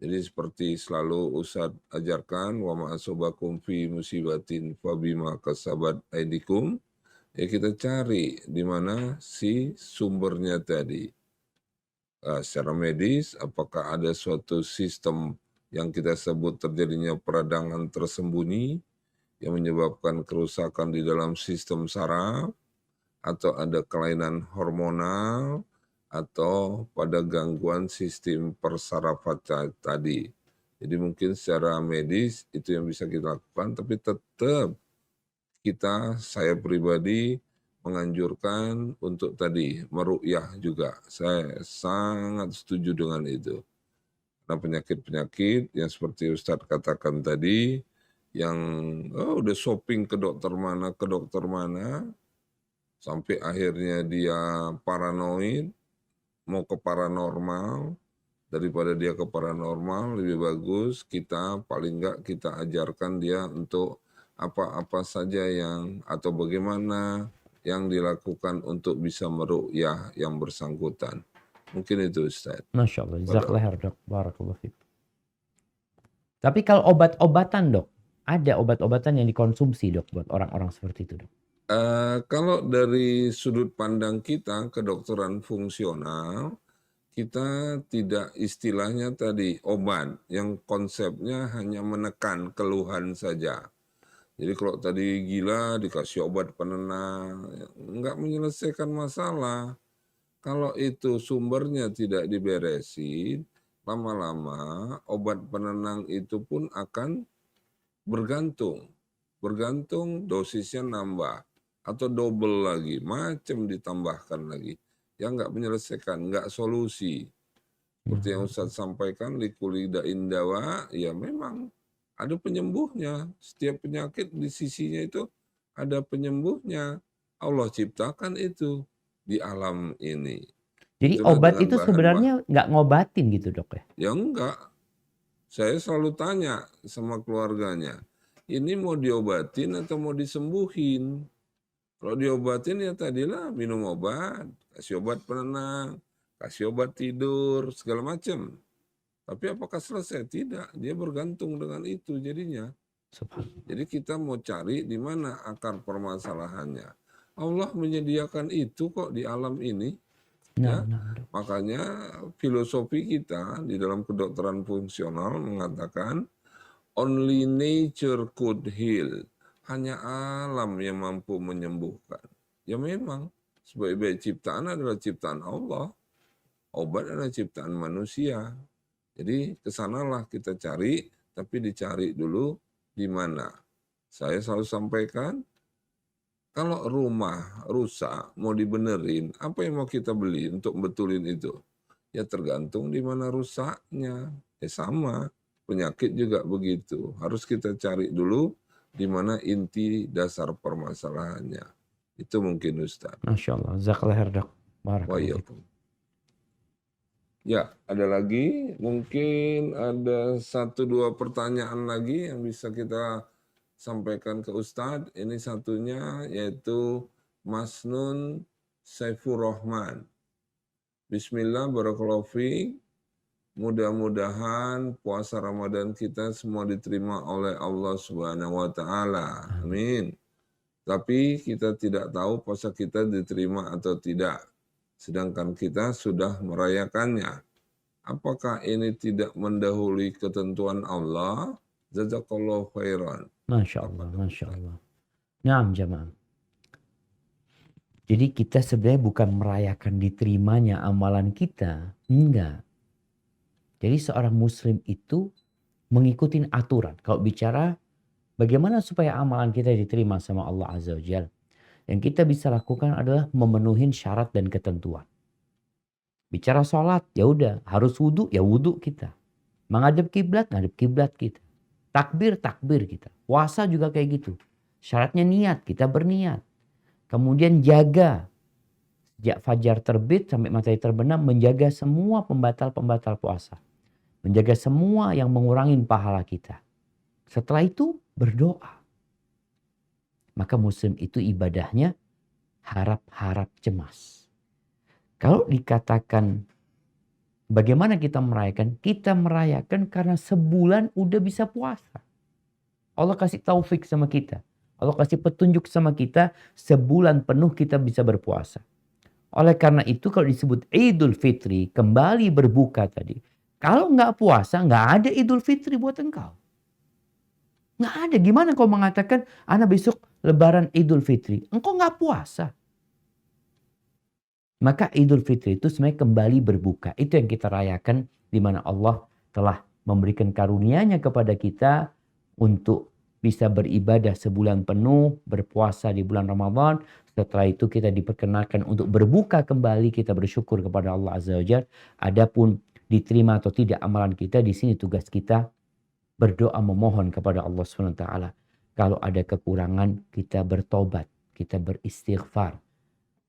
Jadi seperti selalu Ustadz ajarkan, wa ma asobakum fi musibatin fabima kasabat aidikum, ya kita cari di mana si sumbernya tadi. Secara medis, apakah ada suatu sistem yang kita sebut terjadinya peradangan tersembunyi yang menyebabkan kerusakan di dalam sistem saraf, atau ada kelainan hormonal, atau pada gangguan sistem persarafan tadi. Jadi mungkin secara medis itu yang bisa kita lakukan, tapi tetap saya pribadi menganjurkan untuk tadi meruqyah juga. Saya sangat setuju dengan itu. Karena penyakit-penyakit yang seperti Ustadz katakan tadi, yang udah shopping ke dokter mana, sampai akhirnya dia paranoid, mau ke paranormal, daripada dia ke paranormal lebih bagus kita paling enggak kita ajarkan dia untuk apa-apa saja yang atau bagaimana yang dilakukan untuk bisa meruqyah yang bersangkutan. Mungkin itu Ustaz. Masya Allah, jazakallah khair dok, barakallahu fiik. Tapi kalau obat-obatan dok, ada obat-obatan yang dikonsumsi dok buat orang-orang seperti itu dok? Kalau dari sudut pandang kita kedokteran fungsional, kita tidak istilahnya tadi obat yang konsepnya hanya menekan keluhan saja. Jadi kalau tadi gila dikasih obat penenang, nggak menyelesaikan masalah. Kalau itu sumbernya tidak diberesin, lama-lama obat penenang itu pun akan bergantung dosisnya nambah atau double lagi, macam ditambahkan lagi. Yang nggak menyelesaikan, nggak solusi. Seperti yang Ustadz sampaikan, likulidain dawa, ya memang ada penyembuhnya. Setiap penyakit di sisinya itu ada penyembuhnya. Allah ciptakan itu di alam ini. Jadi Itulah obat dengan itu sebenarnya nggak ngobatin gitu dok ya? Ya enggak. Saya selalu tanya sama keluarganya, ini mau diobatin atau mau disembuhin? Kalau diobatin ya tadilah minum obat, kasih obat penenang, kasih obat tidur, segala macam. Tapi apakah selesai? Tidak, dia bergantung dengan itu jadinya. Jadi kita mau cari di mana akar permasalahannya. Allah menyediakan itu kok di alam ini. Ya, makanya filosofi kita di dalam kedokteran fungsional mengatakan only nature could heal. Hanya alam yang mampu menyembuhkan. Ya memang, sebaik-baik ciptaan adalah ciptaan Allah. Obat adalah ciptaan manusia. Jadi kesanalah kita cari, tapi dicari dulu di mana. Saya selalu sampaikan, kalau rumah rusak, mau dibenerin, apa yang mau kita beli untuk betulin itu? Ya tergantung di mana rusaknya. Ya sama, penyakit juga begitu. Harus kita cari dulu di mana inti dasar permasalahannya. Itu mungkin Ustaz. Masya Allah, jazakallah khair dok. Barakallahu. Ya, ada lagi, mungkin ada 1-2 pertanyaan lagi yang bisa kita sampaikan ke Ustadz. Ini satunya yaitu Mas Nun Saifur Rahman. Bismillah, barakallahu fiik. Mudah-mudahan puasa Ramadan kita semua diterima oleh Allah Subhanahu wa taala. Amin. Tapi kita tidak tahu puasa kita diterima atau tidak. Sedangkan kita sudah merayakannya. Apakah ini tidak mendahului ketentuan Allah? Jazakallahu khairan. Masya Allah, Masya Allah. Naam jamaah. Jadi kita sebenarnya bukan merayakan diterimanya amalan kita. Enggak. Jadi seorang muslim itu mengikuti aturan. Kalau bicara bagaimana supaya amalan kita diterima sama Allah Azza wa Jalla. Yang kita bisa lakukan adalah memenuhi syarat dan ketentuan. Bicara sholat, ya udah harus wudhu, ya wudhu kita. Menghadap kiblat, ngadep kiblat kita. Takbir, takbir kita. Puasa juga kayak gitu. Syaratnya niat, kita berniat. Kemudian jaga sejak fajar terbit sampai matahari terbenam, menjaga semua pembatal-pembatal puasa. Menjaga semua yang mengurangi pahala kita. Setelah itu berdoa. Maka muslim itu ibadahnya harap-harap cemas. Kalau dikatakan bagaimana kita merayakan? Kita merayakan karena sebulan udah bisa puasa. Allah kasih taufik sama kita. Allah kasih petunjuk sama kita, sebulan penuh kita bisa berpuasa. Oleh karena itu kalau disebut Idul Fitri, kembali berbuka tadi. Kalau nggak puasa, nggak ada Idul Fitri buat engkau. Nggak ada. Gimana kau mengatakan, ana besok lebaran Idul Fitri. Engkau nggak puasa. Maka Idul Fitri itu sebenarnya kembali berbuka. Itu yang kita rayakan, di mana Allah telah memberikan karunia-Nya kepada kita untuk bisa beribadah sebulan penuh, berpuasa di bulan Ramadan. Setelah itu kita diperkenalkan untuk berbuka kembali, kita bersyukur kepada Allah Azza wa Jalla. Adapun diterima atau tidak amalan kita, di sini tugas kita berdoa memohon kepada Allah SWT. Kalau ada kekurangan, kita bertobat, kita beristighfar.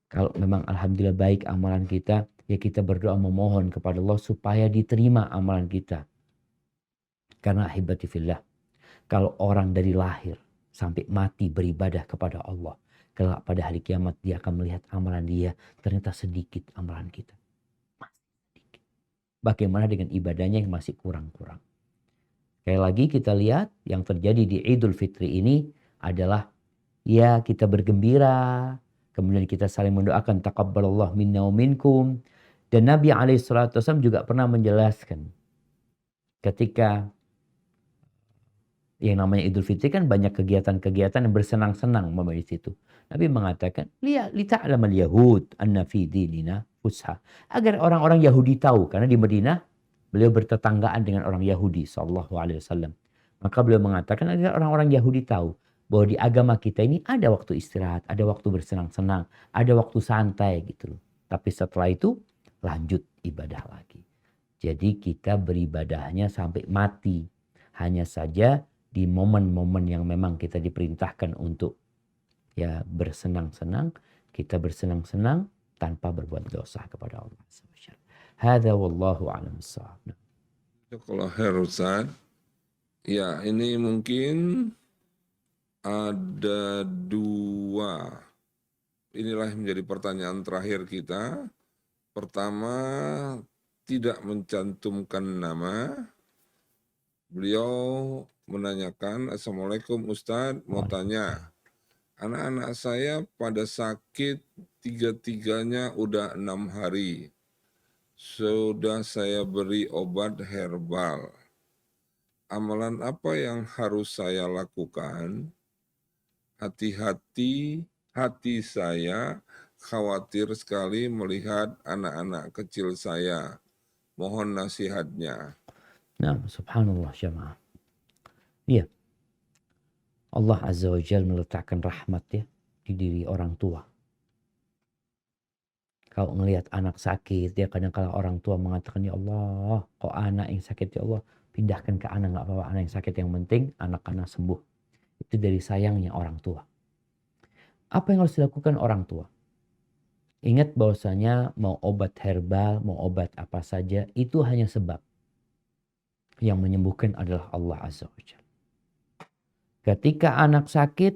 Kalau memang alhamdulillah baik amalan kita, ya kita berdoa memohon kepada Allah supaya diterima amalan kita. Karena ahibati fillah, kalau orang dari lahir sampai mati beribadah kepada Allah, kelak pada hari kiamat dia akan melihat amalan dia, ternyata sedikit amalan kita. Masih sedikit. Bagaimana dengan ibadahnya yang masih kurang-kurang? Sekali lagi kita lihat yang terjadi di Idul Fitri ini adalah ya kita bergembira, kemudian kita saling mendoakan taqabbalallahu minna wa minkum. Dan Nabi SAW juga pernah menjelaskan ketika yang namanya Idul Fitri kan banyak kegiatan-kegiatan yang bersenang-senang di situ. Nabi mengatakan, lita'lamal yahud anna fi dinina fusha. Agar orang-orang Yahudi tahu, karena di Madinah beliau bertetanggaan dengan orang Yahudi SAW. Maka beliau mengatakan agar orang-orang Yahudi tahu bahwa di agama kita ini ada waktu istirahat, ada waktu bersenang-senang, ada waktu santai gitu loh. Tapi setelah itu lanjut ibadah lagi. Jadi kita beribadahnya sampai mati. Hanya saja di momen-momen yang memang kita diperintahkan untuk ya bersenang-senang, kita bersenang-senang tanpa berbuat dosa kepada Allah. Hadza wallahu a'lam bissawab. Kalau Ustaz, ya ini mungkin ada dua. Inilah yang menjadi pertanyaan terakhir kita. Pertama, tidak mencantumkan nama. Beliau menanyakan, Assalamualaikum Ustadz, mau tanya. Anak-anak saya pada sakit, tiga-tiganya udah 6 hari. Sudah saya beri obat herbal. Amalan apa yang harus saya lakukan? Hati-hati, hati saya khawatir sekali melihat anak-anak kecil saya. Mohon nasihatnya. Nah, subhanallah jamaah. Iya. Allah Azza wa Jalla meletakkan rahmat ya di diri orang tua. Kalau ngelihat anak sakit, dia kadang-kala orang tua mengatakan, ya Allah, kok anak yang sakit ya Allah, pindahkan ke anak, nggak apa-apa anak yang sakit, yang penting anak-anak sembuh. Itu dari sayangnya orang tua. Apa yang harus dilakukan orang tua? Ingat bahwasanya mau obat herbal, mau obat apa saja, itu hanya sebab. Yang menyembuhkan adalah Allah Azza wa Jalla. Ketika anak sakit,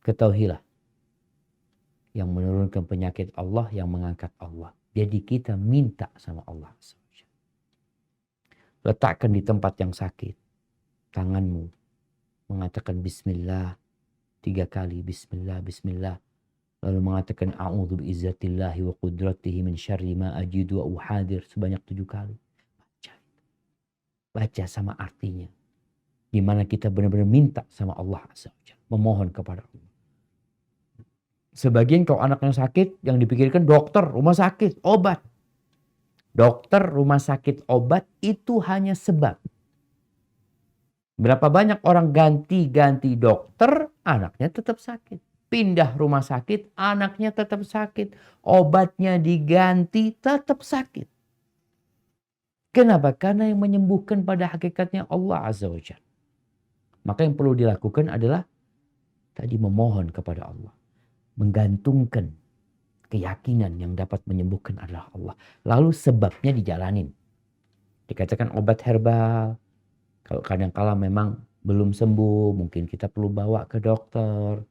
ketahuilah, yang menurunkan penyakit Allah, yang mengangkat Allah. Jadi kita minta sama Allah. Letakkan di tempat yang sakit tanganmu, mengatakan bismillah 3 kali, bismillah, bismillah. Lalu mengatakan a'udzu bi'izzatillahi wa qudratihi min syarri ma ajidu wa uhadir sebanyak 7 kali. Baca sama artinya. Di mana kita benar-benar minta sama Allah Azza wa Jalla, memohon kepada Allah. Sebagian kalau anaknya sakit, yang dipikirkan dokter, rumah sakit, obat. Dokter, rumah sakit, obat itu hanya sebab. Berapa banyak orang ganti-ganti dokter, anaknya tetap sakit. pindah rumah sakit, anaknya tetap sakit. Obatnya diganti, tetap sakit. Kenapa? Karena yang menyembuhkan pada hakikatnya Allah Azza wa Jalla. Maka yang perlu dilakukan adalah tadi memohon kepada Allah. Menggantungkan keyakinan yang dapat menyembuhkan adalah Allah. Lalu sebabnya dijalanin. Dikatakan obat herbal. Kalau kadang-kala memang belum sembuh, mungkin kita perlu bawa ke dokter.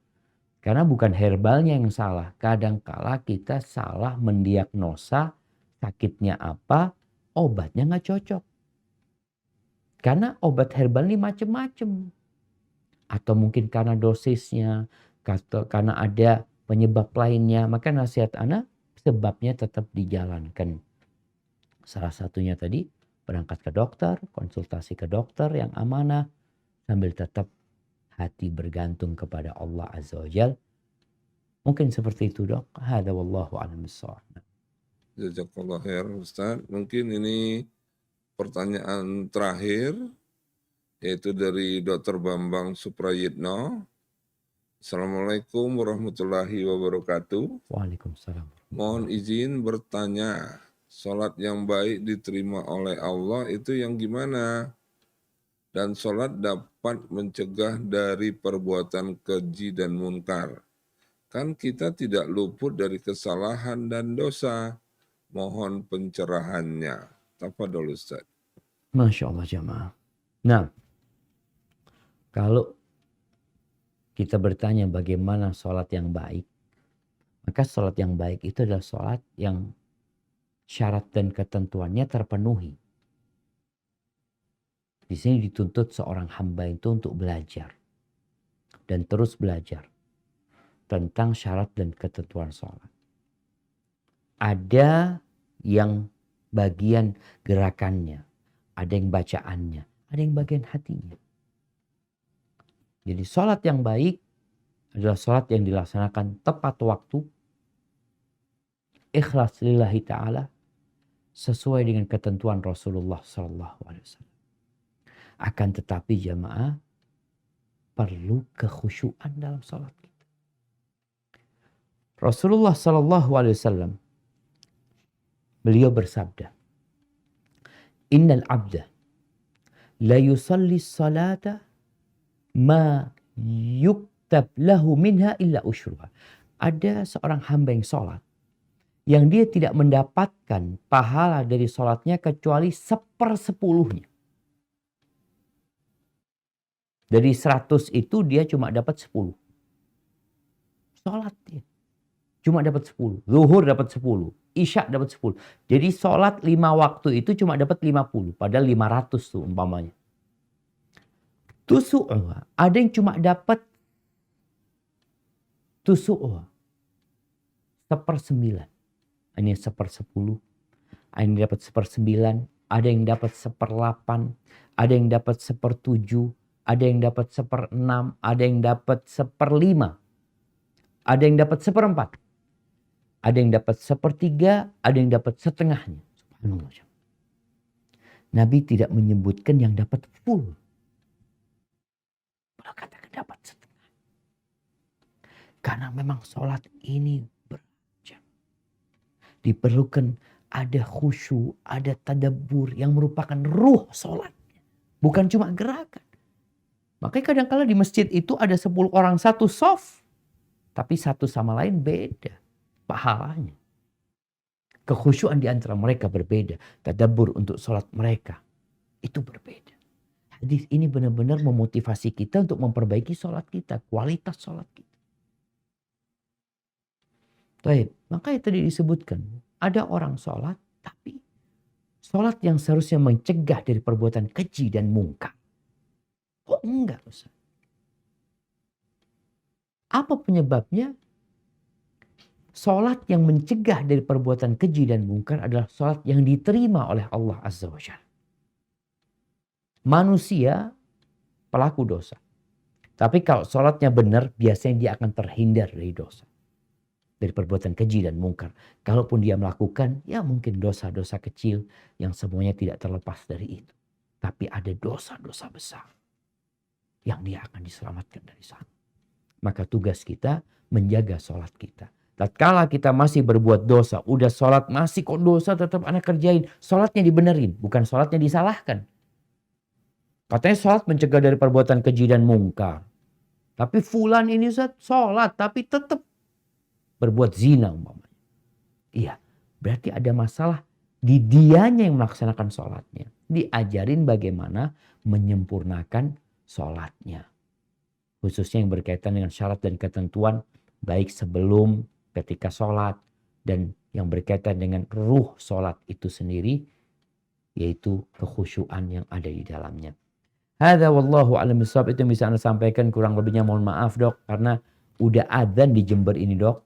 Karena bukan herbalnya yang salah. Kadang-kala kita salah mendiagnosa sakitnya apa, obatnya nggak cocok. Karena obat herbal ini macam-macam. Atau mungkin karena dosisnya, atau karena ada penyebab lainnya. Maka nasihat ana sebabnya tetap dijalankan. Salah satunya tadi berangkat ke dokter, konsultasi ke dokter yang amanah. Sambil tetap hati bergantung kepada Allah Azza wa Jal. Mungkin seperti itu dok. Hadza wallahu a'lam bissawab. Jazakallah khair Ustaz. Mungkin ini pertanyaan terakhir yaitu dari Dr. Bambang Suprayitno. Assalamualaikum warahmatullahi wabarakatuh. Waalaikumsalam. Mohon izin bertanya, sholat yang baik diterima oleh Allah itu yang gimana? Dan sholat dapat mencegah dari perbuatan keji dan munkar. Kan kita tidak luput dari kesalahan dan dosa. Mohon pencerahannya. Tafadhol Ustaz. Masya Allah jamaah. Nah, kalau kita bertanya bagaimana sholat yang baik, maka sholat yang baik itu adalah sholat yang syarat dan ketentuannya terpenuhi. Di sini dituntut seorang hamba itu untuk belajar dan terus belajar tentang syarat dan ketentuan sholat. Ada yang bagian gerakannya, ada yang bacaannya, ada yang bagian hatinya. Jadi sholat yang baik adalah sholat yang dilaksanakan tepat waktu, ikhlas lillahi ta'ala, sesuai dengan ketentuan Rasulullah SAW. Akan tetapi jamaah perlu kekhusyuan dalam sholat kita. Rasulullah SAW beliau bersabda, Innal abda la yusalli salata ma yuktab lahu minha illa usyruha. Ada seorang hamba yang sholat yang dia tidak mendapatkan pahala dari sholatnya kecuali 1/10. Dari 100 itu dia cuma dapat 10. Sholat dia cuma dapat 10. Zuhur dapat 10. Isya dapat 10. Jadi sholat 5 waktu itu cuma dapat 50. Padahal 500 tuh umpamanya. Tusu'uha. Ada yang cuma dapat tusu'uha. 1/9. Ini 1/10. Ada yang dapat 1/9. Ada yang dapat 1/8. Ada yang dapat 1/7. Ada yang dapat 1/6, ada yang dapat 1/5, ada yang dapat 1/4, ada yang dapat 1/3, ada yang dapat setengahnya. Subhanallah. Nabi tidak menyebutkan yang dapat full. Beliau katakan dapat setengah. Karena memang sholat ini berjam. Diperlukan ada khusyuk, ada tadabbur yang merupakan ruh sholatnya. Bukan cuma gerakan. Makanya kadang-kala di masjid itu ada 10 orang satu soft. Tapi satu sama lain beda pahalanya. Kekhusyuan di antara mereka berbeda. Tadabbur untuk sholat mereka itu berbeda. Hadis ini benar-benar memotivasi kita untuk memperbaiki sholat kita. Kualitas sholat kita. Baik, makanya tadi disebutkan. Ada orang sholat tapi sholat yang seharusnya mencegah dari perbuatan keji dan mungkar. Kok enggak Ustaz? Apa penyebabnya? Sholat yang mencegah dari perbuatan keji dan mungkar adalah sholat yang diterima oleh Allah Azza wa Jalla. Manusia pelaku dosa. Tapi kalau sholatnya benar, biasanya dia akan terhindar dari dosa. Dari perbuatan keji dan mungkar. Kalaupun dia melakukan, ya mungkin dosa-dosa kecil yang semuanya tidak terlepas dari itu. Tapi ada dosa-dosa besar yang dia akan diselamatkan dari sana. Maka tugas kita menjaga sholat kita. Tatkala kita masih berbuat dosa, udah sholat masih kok dosa tetap anak kerjain. Sholatnya dibenerin, bukan sholatnya disalahkan. Katanya sholat mencegah dari perbuatan keji dan mungkar. Tapi fulan ini Ustaz, sholat tapi tetap berbuat zina umpamanya. Iya, berarti ada masalah di dianya yang melaksanakan sholatnya. Diajarin bagaimana menyempurnakan sholatnya. Khususnya yang berkaitan dengan syarat dan ketentuan baik sebelum, ketika sholat, dan yang berkaitan dengan ruh sholat itu sendiri, yaitu kekhusyuan yang ada di dalamnya. Hadza wallahu a'lam bishawab, itu yang bisa Anda sampaikan, kurang lebihnya mohon maaf Dok, karena udah adzan di Jember ini Dok.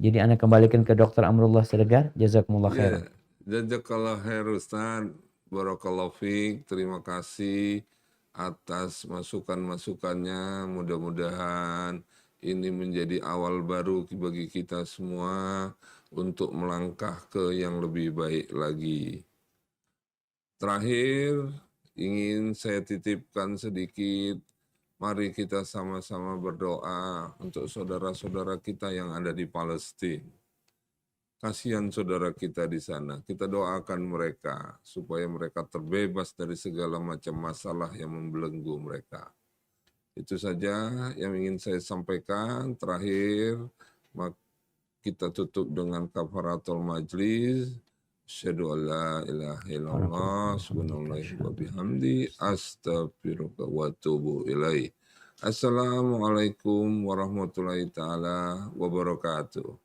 Jadi Anda kembalikan ke Dr. Amrullah Siregar, jazakumullah khairan. Jazakallah khair Ustaz, barakallahu fiik, terima kasih atas masukan-masukannya. Mudah-mudahan ini menjadi awal baru bagi kita semua untuk melangkah ke yang lebih baik lagi. Terakhir, ingin saya titipkan sedikit, mari kita sama-sama berdoa untuk saudara-saudara kita yang ada di Palestina. Kasihan saudara kita di sana. Kita doakan mereka supaya mereka terbebas dari segala macam masalah yang membelenggu mereka. Itu saja yang ingin saya sampaikan. Terakhir, kita tutup dengan kafaratul majlis. Asyhadu an la ilaha illallah, subhanallahi wa bihamdi, astaghfiruka wa atubu ilaih. Assalamualaikum warahmatullahi taala wabarakatuh.